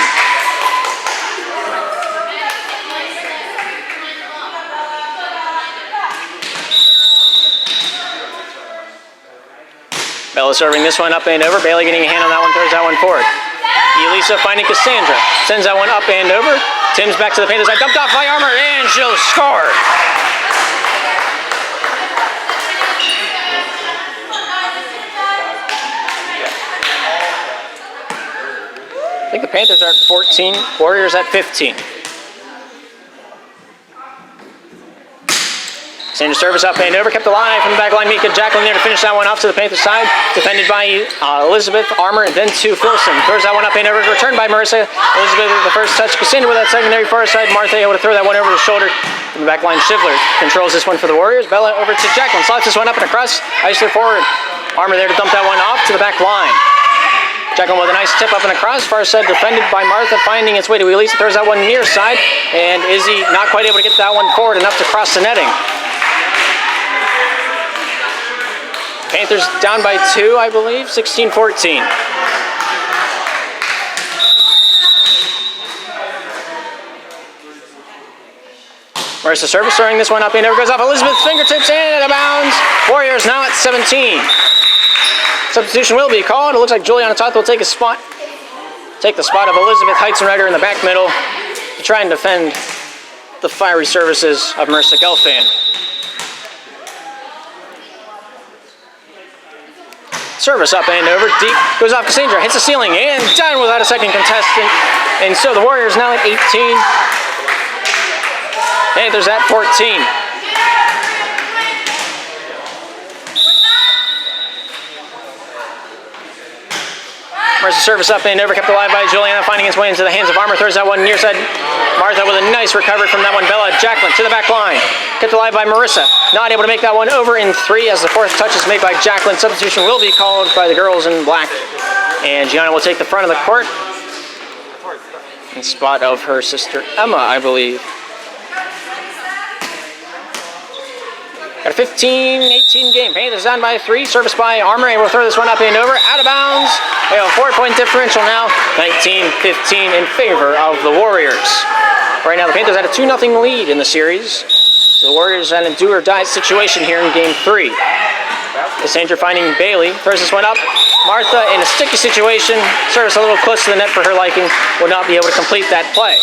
Bella serving this one up and over. Bailey getting a hand on that one, throws that one forward. Elisa finding Cassandra. Sends that one up and over. Tim's back to the Panthers side. Dumped off by Armour, and she'll score. I think the Panthers are at 14, Warriors at 15. Cassandra service up and over, kept alive from the back line. Mika Jacqueline there to finish that one off to the Panthers side. Defended by Elizabeth, Armour, and then to Filson. Throws that one up and over, returned by Marissa. Elizabeth with the first touch. Cassandra with that secondary far side. Martha able to throw that one over the shoulder. From the back line, Shivler controls this one for the Warriors. Bella over to Jacqueline, slots this one up and across. Eisler forward. Armour there to dump that one off to the back line. Jacqueline with a nice tip up and across. Far side defended by Martha, finding its way to Elisa. Throws that one near side. And Izzy not quite able to get that one forward enough to cross the netting. Panthers down by 2, I believe, 16-14. Marissa service, throwing this one up and over, goes off Elizabeth's fingertips and out of bounds. Warriors now at 17. Substitution will be called. It looks like Juliana Toth will take the spot of Elizabeth Heizenreiter in the back middle to try and defend the fiery services of Marissa Gelfand. Service up and over, deep, goes off Cassandra, hits the ceiling, and down without a second contestant. And so the Warriors now at 18. Panthers at 14. Marissa service up and over, kept alive by Juliana, finding its way into the hands of Armour. Throws that one near side. Martha with a nice recovery from that one. Bella Jacqueline to the back line. Kept alive by Marissa. Not able to make that one over in 3 as the fourth touch is made by Jacqueline. Substitution will be called by the girls in black. And Gianna will take the front of the court in spot of her sister Emma, I believe. Got a 15-18 game. Panthers down by 3. Service by Armour. Able to throw this one up and over. Out of bounds. We have a 4-point differential now. 19-15 in favor of the Warriors. Right now the Panthers had a 2-0 lead in the series. So the Warriors had a do-or-die situation here in Game 3. Cassandra finding Bailey. Throws this one up. Martha in a sticky situation. Service a little close to the net for her liking. Will not be able to complete that play.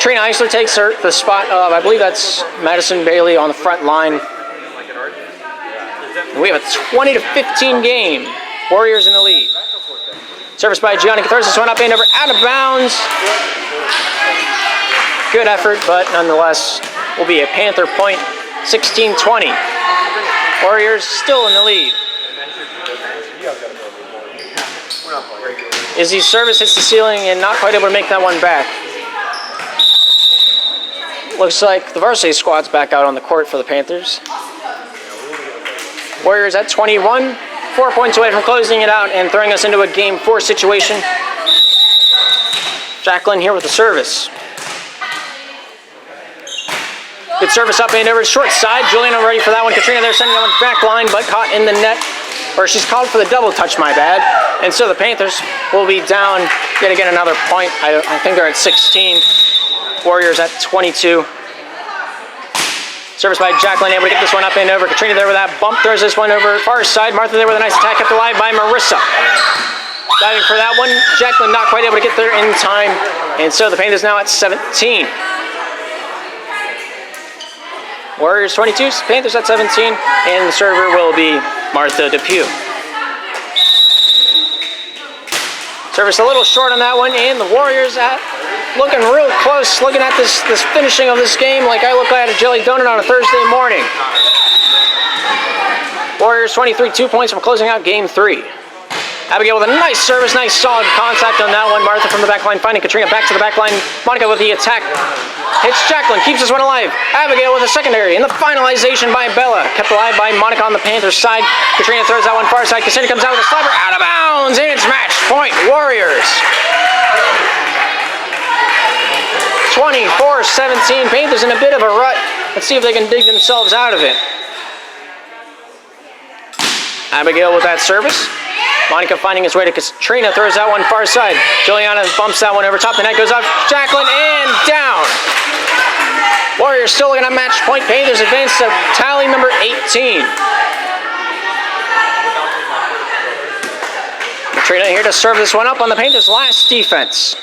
Trina Eisler takes the spot of, I believe that's Madison Bailey on the front line. And we have a 20-15 game. Warriors in the lead. Service by Gianni. Throws this one up and over, out of bounds. Good effort, but nonetheless will be a Panther point. 16-20. Warriors still in the lead. Izzy's service hits the ceiling and not quite able to make that one back. Looks like the varsity squad's back out on the court for the Panthers. Warriors at 21, 4 points away from closing it out and throwing us into a Game 4 situation. Jacqueline here with the service. Good service up and over short side. Juliana ready for that one. Katrina there sending that one back line, but caught in the net. Or she's called for the double touch, my bad. And so the Panthers will be down yet again another point. I think they're at 16. Warriors at 22. Service by Jacqueline, able to get this one up and over. Katrina there with that bump, throws this one over far side. Martha there with a nice attack, kept alive by Marissa. Diving for that one. Jacqueline not quite able to get there in time. And so the Panthers now at 17. Warriors 22, Panthers at 17. And the server will be Martha Depew. Service a little short on that one, and the Warriors looking real close, looking at this finishing of this game like I look at a jelly donut on a Thursday morning. Warriors 23, 2 points from closing out game 3. Abigail with a nice service, nice solid contact on that one. Martha from the back line finding Katrina back to the back line. Monica with the attack. Hits Jacqueline, keeps this one alive. Abigail with a secondary, and the finalization by Bella. Kept alive by Monica on the Panthers side. Katrina throws that one far side. Cassandra comes out with a slapper, out of bounds, and it's match point Warriors. 24-17, Panthers in a bit of a rut. Let's see if they can dig themselves out of it. Abigail with that service. Monica finding his way to Katrina, throws that one far side. Juliana bumps that one over top. The net goes off. Jacqueline and down. Warriors still looking at match point. Panthers advance to tally number 18. Katrina here to serve this one up on the Panthers' last defense.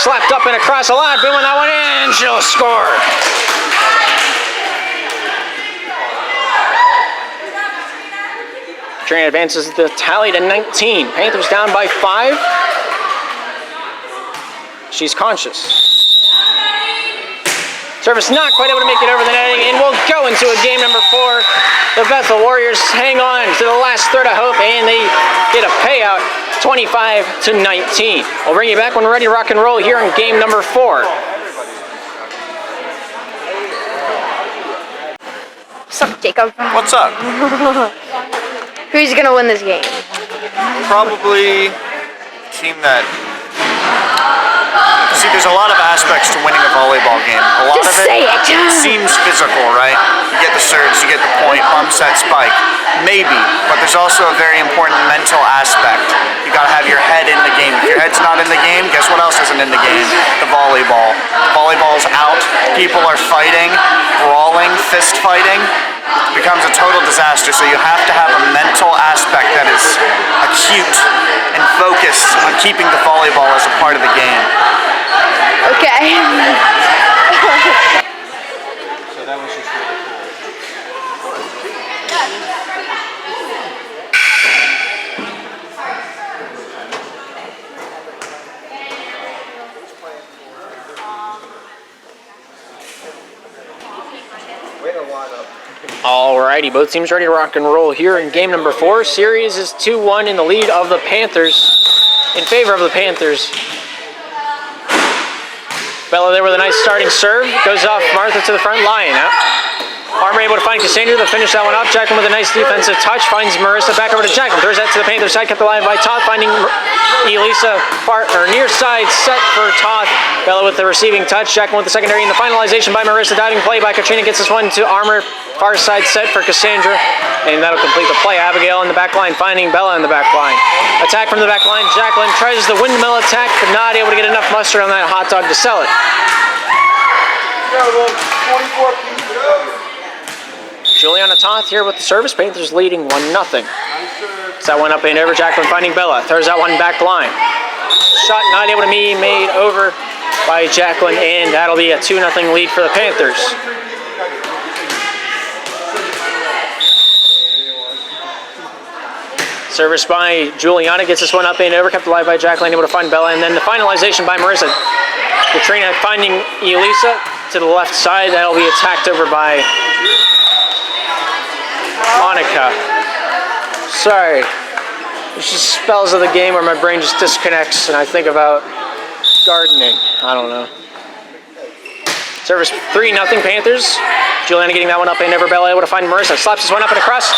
Slapped up and across a lot. Booming that one in. She'll score. Katrina advances the tally to 19. Panthers down by 5. She's conscious. Service not quite able to make it over the netting, and we'll go into a game number 4. The Bethel Warriors hang on to the last third of hope, and they get a payout, 25-19. We'll bring you back when we're ready to rock and roll here in game number 4. What's up, Jacob? What's up? Who's gonna win this game? Probably team that... See, there's a lot of aspects to winning a volleyball game. A lot Just of say it. Seems physical, right? You get the surge, you get the point, bump set, spike. Maybe, but there's also a very important mental aspect. You gotta have your head in the game. If your head's not in the game, guess what else isn't in the game? The volleyball. The volleyball's out, people are fighting, brawling, fist fighting. It becomes a total disaster, so you have to have a mental aspect that is acute and focused on keeping the volleyball as a part of the game. Okay. So that was just really Alrighty, both teams ready to rock and roll here in game number 4. Series is 2-1 in the lead of the Panthers, in favor of the Panthers. Bella there with a nice starting serve, goes off Martha to the front line. Armour able to find Cassandra to finish that one up. Jacqueline with a nice defensive touch, finds Marissa back over to Jacqueline, throws that to the Panthers side, kept alive by Toth, finding Elisa near side set for Toth. Bella with the receiving touch, Jacqueline with the secondary, and the finalization by Marissa. Diving play by Katrina gets this one to Armour, far side set for Cassandra, and that'll complete the play. Abigail in the back line, finding Bella in the back line. Attack from the back line, Jacqueline tries the windmill attack, but not able to get enough mustard on that hot dog to sell it. Juliana Toth here with the service. Panthers leading 1-0. That one up and over. Jacqueline finding Bella. Throws that one back line. Shot not able to be made over by Jacqueline, and that'll be a 2-0 lead for the Panthers. Service by Juliana gets this one up and over. Kept alive by Jacqueline, able to find Bella, and then the finalization by Marissa. Katrina finding Elisa to the left side. That'll be attacked over by Monica. Sorry. There's just spells of the game where my brain just disconnects and I think about gardening. I don't know. Service 3-0 Panthers. Juliana getting that one up and over. Bella able to find Marissa. Slaps this one up and across.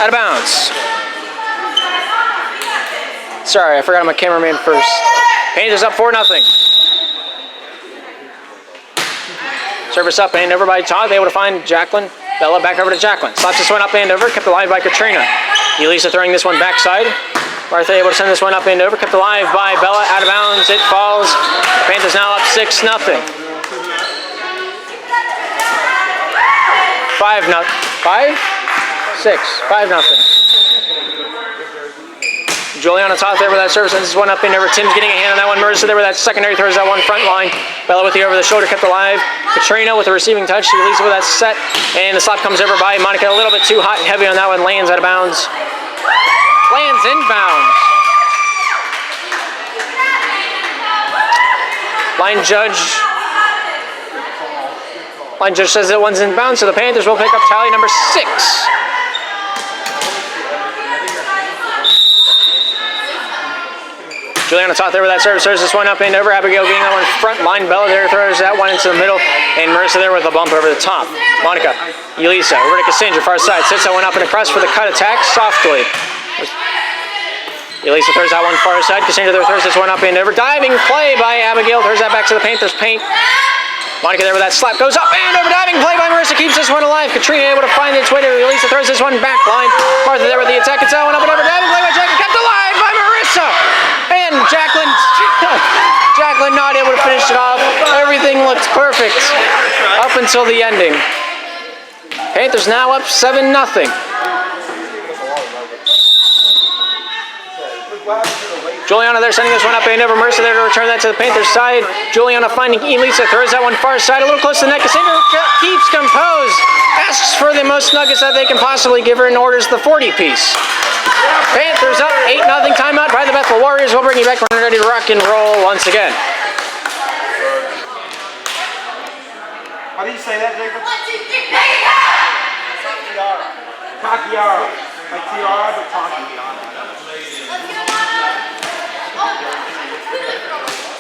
Out of bounds. Sorry, I forgot my cameraman first. Panthers up 4-0. Service up and over by Todd. Able to find Jacqueline. Bella back over to Jacqueline. Slaps this one up and over. Kept alive by Katrina. Elisa throwing this one backside. Martha able to send this one up and over. Kept alive by Bella. Out of bounds. It falls. Panthers now up 6-0. 5-0. 5-0. Juliana Toth there with that service, sends this one up and over. Tim's getting a hand on that one. Marissa there with that secondary, throws that one front line. Bella with the over the shoulder, kept alive. Katrina with the receiving touch. Elisa with that set, and the slap comes over by Monica. A little bit too hot and heavy on that one, lands out of bounds. lands inbounds. Line judge says that one's inbounds, so the Panthers will pick up tally number 6. Juliana Toth there with that service, throws this one up and over. Abigail getting that one front line. Bella there throws that one into the middle, and Marissa there with a bump over the top. Monica, Elisa, over to Cassandra, far side, sets that one up and across for the cut attack softly. Elisa throws that one far side. Cassandra there throws this one up and over. Diving play by Abigail, throws that back to the Panthers paint. Monica there with that slap, goes up and over. Diving play by Marissa, keeps this one alive. Katrina able to find its way to Elisa, throws this one back line. Martha there with the attack, it's that one up and over. Diving play by Jacqueline, kept alive by Marissa. And Jacqueline not able to finish it off. Everything looks perfect up until the ending. Panthers now up 7-0. Juliana there sending this one up and over. Marissa there to return that to the Panthers side. Juliana finding Elisa, throws that one far side, a little close to the net. Cassandra keeps composed, asks for the most nuggets that they can possibly give her and orders the 40-piece. Panthers up 8-0. Timeout by the Bethel Warriors. We'll bring you back when we're ready to rock and roll once again. How do you say that, Jacob? Takiara. Like tiara, but Takiara.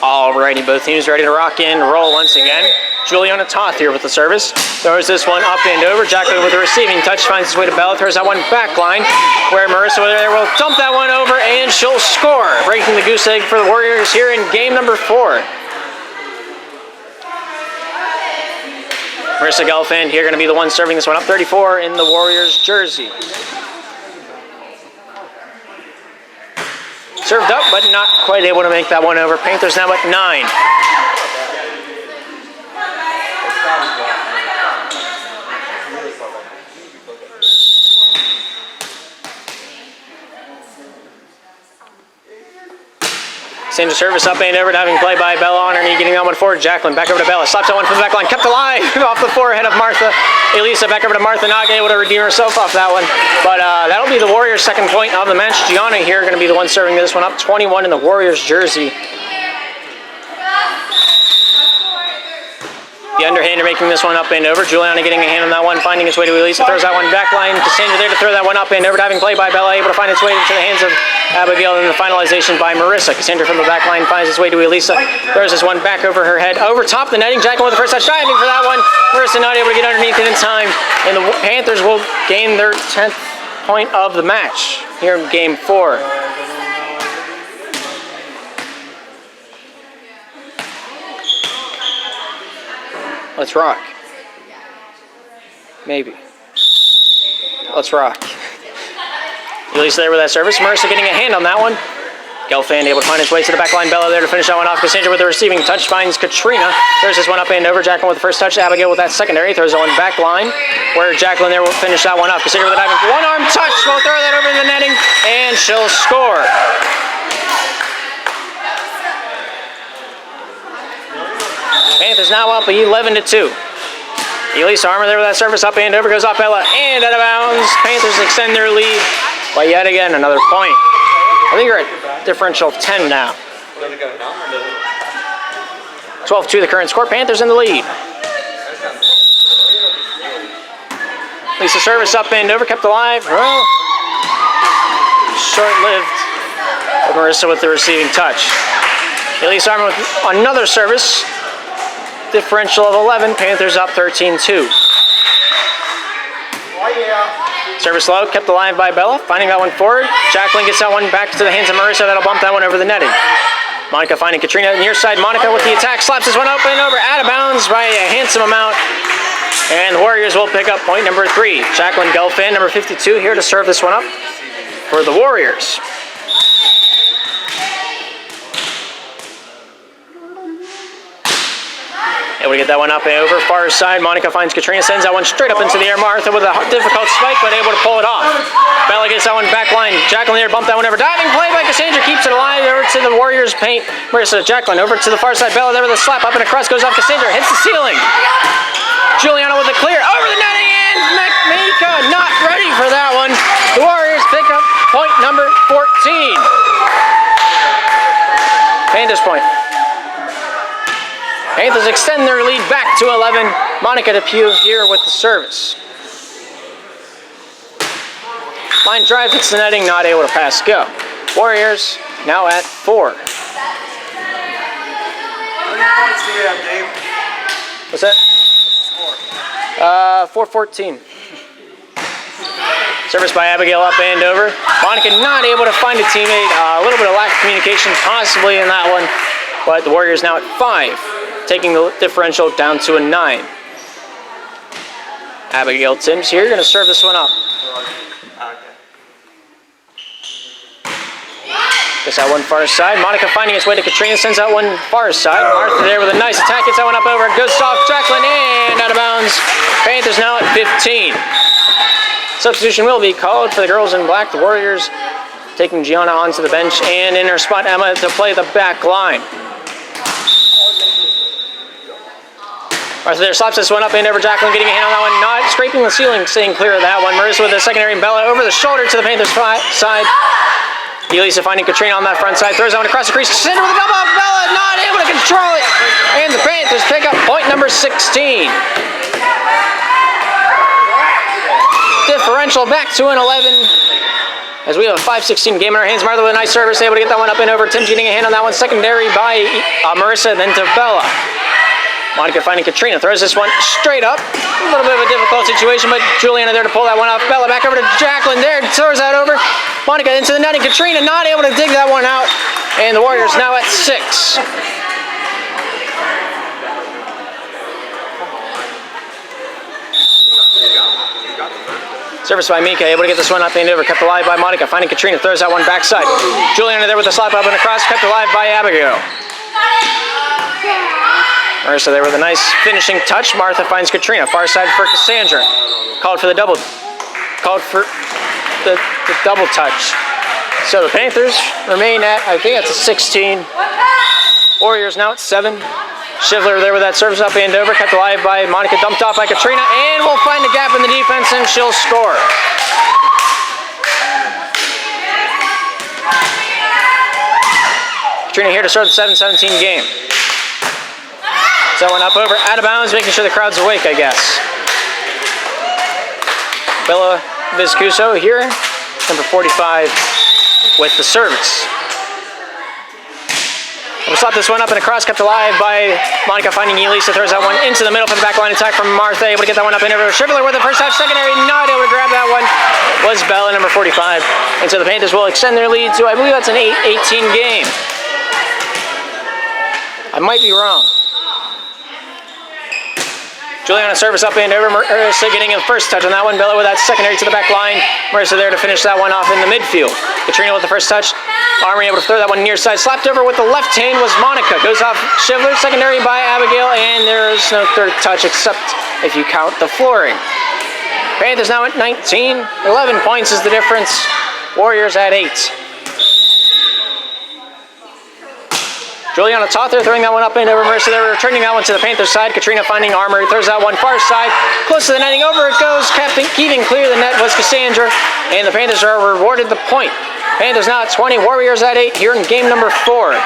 Alrighty, both teams ready to rock and roll once again. Juliana Toth here with the service. Throws this one up and over. Jacqueline with the receiving touch finds his way to Bella. Throws that one back line where Marissa there will dump that one over and she'll score. Breaking the goose egg for the Warriors here in game number 4. Marissa Gelfand here going to be the one serving this one up. 34 in the Warriors jersey. Served up, but not quite able to make that one over. Panthers now at 9. Sends a service up and over, diving play by Bella on her knee, getting that one forward. Jacqueline back over to Bella, slaps that one from the back line, kept alive off the forehead of Martha. Elisa back over to Martha, not able to redeem herself off that one. But that'll be the Warriors' second point of the match. Gianna here going to be the one serving this one up, 21 in the Warriors jersey. The underhander making this one up and over. Juliana getting a hand on that one, finding its way to Elisa. Throws that one back line. Cassandra there to throw that one up and over. Diving play by Bella, able to find its way into the hands of Abigail, and the finalization by Marissa. Cassandra from the back line finds its way to Elisa. Throws this one back over her head. Over top the netting. Jacqueline with the first touch. Diving for that one. Marissa not able to get underneath it in time. And the Panthers will gain their 10th point of the match here in game 4. Let's rock. Maybe. Let's rock. Elisa there with that service. Marissa getting a hand on that one. Gelfand able to find its way to the back line. Bella there to finish that one off. Cassandra with the receiving touch finds Katrina. Throws this one up and over. Jacqueline with the first touch. Abigail with that secondary. Throws that one back line where Jacqueline there will finish that one off. Cassandra with a diving one-arm touch. Will throw that over the netting and she'll score. Panthers now up 11-2. Elisa Armour there with that service up and over, goes off Bella and out of bounds. Panthers extend their lead by yet again another point. I think we're at differential of 10 now. 12-2 the current score. Panthers in the lead. Elisa service up and over, kept alive. Well, short-lived. Marissa with the receiving touch. Elisa Armour with another service. Differential of 11, Panthers up 13-2. Service low, kept alive by Bella, finding that one forward. Jacqueline gets that one back to the hands of Marissa, that'll bump that one over the netting. Monica finding Katrina near side. Monica with the attack, slaps this one up and over, out of bounds by a handsome amount. And the Warriors will pick up point number 3. Jacqueline Gelfand, number 52, here to serve this one up for the Warriors. Able to get that one up and over. Far side, Monica finds Katrina, sends that one straight up into the air. Martha with a difficult spike, but able to pull it off. Bella gets that one back line. Jacqueline there, bump that one over. Diving play by Cassandra, keeps it alive over to the Warriors paint. Marissa, Jacqueline over to the far side. Bella there with a slap up and across, goes off Cassandra, hits the ceiling. Juliana with a clear over the netting, and Mika not ready for that one. The Warriors pick up point number 14. Panthers point. Panthers extend their lead back to 11. Monica Depew here with the service. Line drive hits the netting, not able to pass go. Warriors now at 4. How many points do we have, Gabe? What's that? What's the score? 4-14. Service by Abigail up and over. Monica not able to find a teammate. A little bit of lack of communication possibly in that one. But the Warriors now at 5, taking the differential down to a 9. Abigail Timms here, going to serve this one up. Gets that one far side. Monica finding its way to Katrina, sends that one far side. Martha there with a nice attack, gets that one up over. Goes off Jacqueline and out of bounds. Panthers now at 15. Substitution will be called for the girls in black. The Warriors taking Gianna onto the bench, and in her spot, Emma to play the back line. Martha there slaps this one up and over. Jacqueline getting a hand on that one, not scraping the ceiling, staying clear of that one. Marissa with the secondary, and Bella over the shoulder to the Panthers side. Elisa finding Katrina on that front side, throws that one across the crease, center with a double off. Bella not able to control it, and the Panthers pick up point number 16. Differential back to an 11 as we have a 5-16 game in our hands. Martha with a nice service, able to get that one up and over. Tim's getting a hand on that one, secondary by Marissa, then to Bella. Monica finding Katrina, throws this one straight up. A little bit of a difficult situation, but Juliana there to pull that one off. Bella back over to Jacqueline there, throws that over. Monica into the net, and Katrina not able to dig that one out. And the Warriors now at 6. Service by Mika, able to get this one up and over. Kept alive by Monica, finding Katrina, throws that one backside. Juliana there with a slap up and across, kept alive by Abigail. Marissa there with a nice finishing touch. Martha finds Katrina, far side for Cassandra. Called for the double touch. So the Panthers remain at, I think that's a 16. Warriors now at 7. Shivler there with that service up and over, kept alive by Monica, dumped off by Katrina, and will find a gap in the defense and she'll score. Katrina here to start the 7-17 game. So one up over, out of bounds, making sure the crowd's awake, I guess. Bella Viscuso here, number 45, with the service. We'll slap this one up and across, kept alive by Monica finding Elisa, throws that one into the middle for the back line attack from Martha, able to get that one up and over. Shivler with the first touch, secondary, not able to grab that one, was Bella, number 45. And so the Panthers will extend their lead to, I believe that's an 8-18 game. I might be wrong. Juliana service up and over. Marissa getting a first touch on that one. Bella with that secondary to the back line. Marissa there to finish that one off in the midfield. Katrina with the first touch. Armory able to throw that one near side. Slapped over with the left hand was Monica. Goes off Shivler. Secondary by Abigail. And there is no third touch except if you count the flooring. Panthers now at 19. 11 points is the difference. Warriors at 8. Juliana Toth there throwing that one up and over. Marissa there returning that one to the Panthers side. Katrina finding Armory, throws that one far side. Close to the netting, over it goes. Keeping clear of the net was Cassandra. And the Panthers are rewarded the point. Panthers now at 20, Warriors at 8 here in game number 4.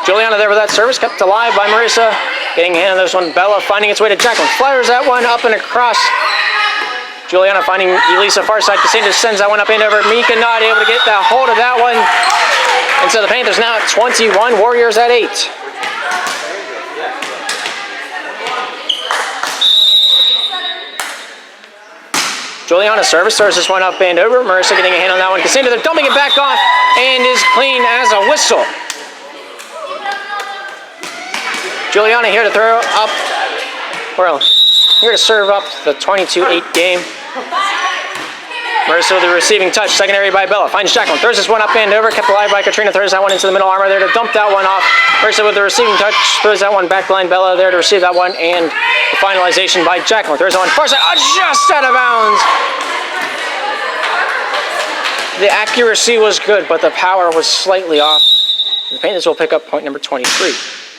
Juliana there with that service, kept alive by Marissa. Getting a hand on this one, Bella finding its way to Jacqueline. Flyers that one up and across. Juliana finding Elisa far side. Cassandra sends that one up and over. Mika not able to get that hold of that one. And so the Panthers now at 21, Warriors at 8. Juliana service, throws this one up and over. Marissa getting a hand on that one. Cassandra they're dumping it back off and is clean as a whistle. Juliana here to throw up, well, here to serve up the 22-8 game. Marissa with the receiving touch, secondary by Bella. Finds Jacqueline, throws this one up and over, kept alive by Katrina, throws that one into the middle. Armor there to dump that one off. Marissa with the receiving touch, throws that one back line. Bella there to receive that one, and the finalization by Jacqueline. Throws that one far side, just out of bounds. The accuracy was good, but the power was slightly off. The Panthers will pick up point number 23.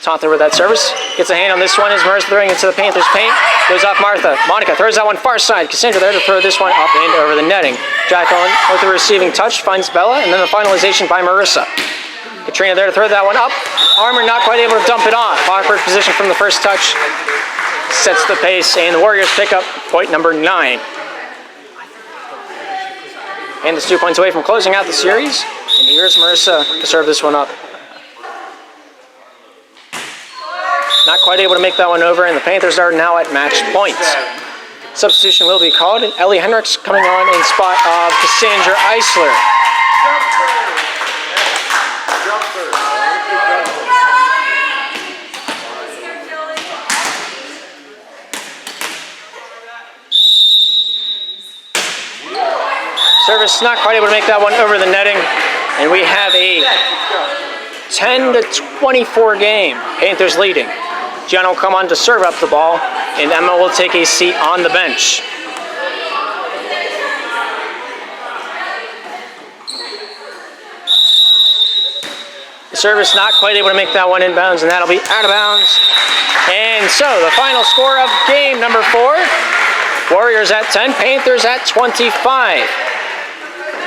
Toth with that service. Gets a hand on this one as Marissa throwing it to the Panthers paint. Goes off Monica throws that one far side. Cassandra there to throw this one up and over the netting. Jacqueline with the receiving touch finds Bella, and then the finalization by Marissa. Katrina there to throw that one up. Armour not quite able to dump it off. Awkward position from the first touch. Sets the pace, and the Warriors pick up point number 9. And it's 2 points away from closing out the series. And here's Marissa to serve this one up. Not quite able to make that one over, and the Panthers are now at match points. Substitution will be called, and Ellie Hendricks coming on in spot of Cassandra Eisler. Service not quite able to make that one over the netting, and we have a 10-24 game. Panthers leading. Gianna will come on to serve up the ball, and Emma will take a seat on the bench. The service not quite able to make that one inbounds, and that'll be out of bounds. And so the final score of game number 4, Warriors at 10, Panthers at 25.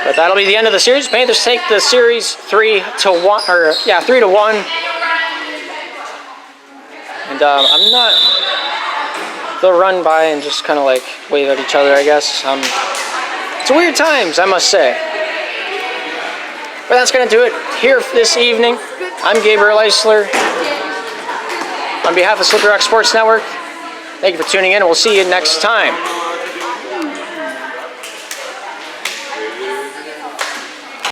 But that'll be the end of the series. Panthers take the series 3-1, 3-1. And I'm not, they'll run by and just kind of like wave at each other, I guess. It's weird times, I must say. But that's going to do it here this evening. I'm Gabriel Eisler. On behalf of Slippery Rock Sports Network, thank you for tuning in, and we'll see you next time.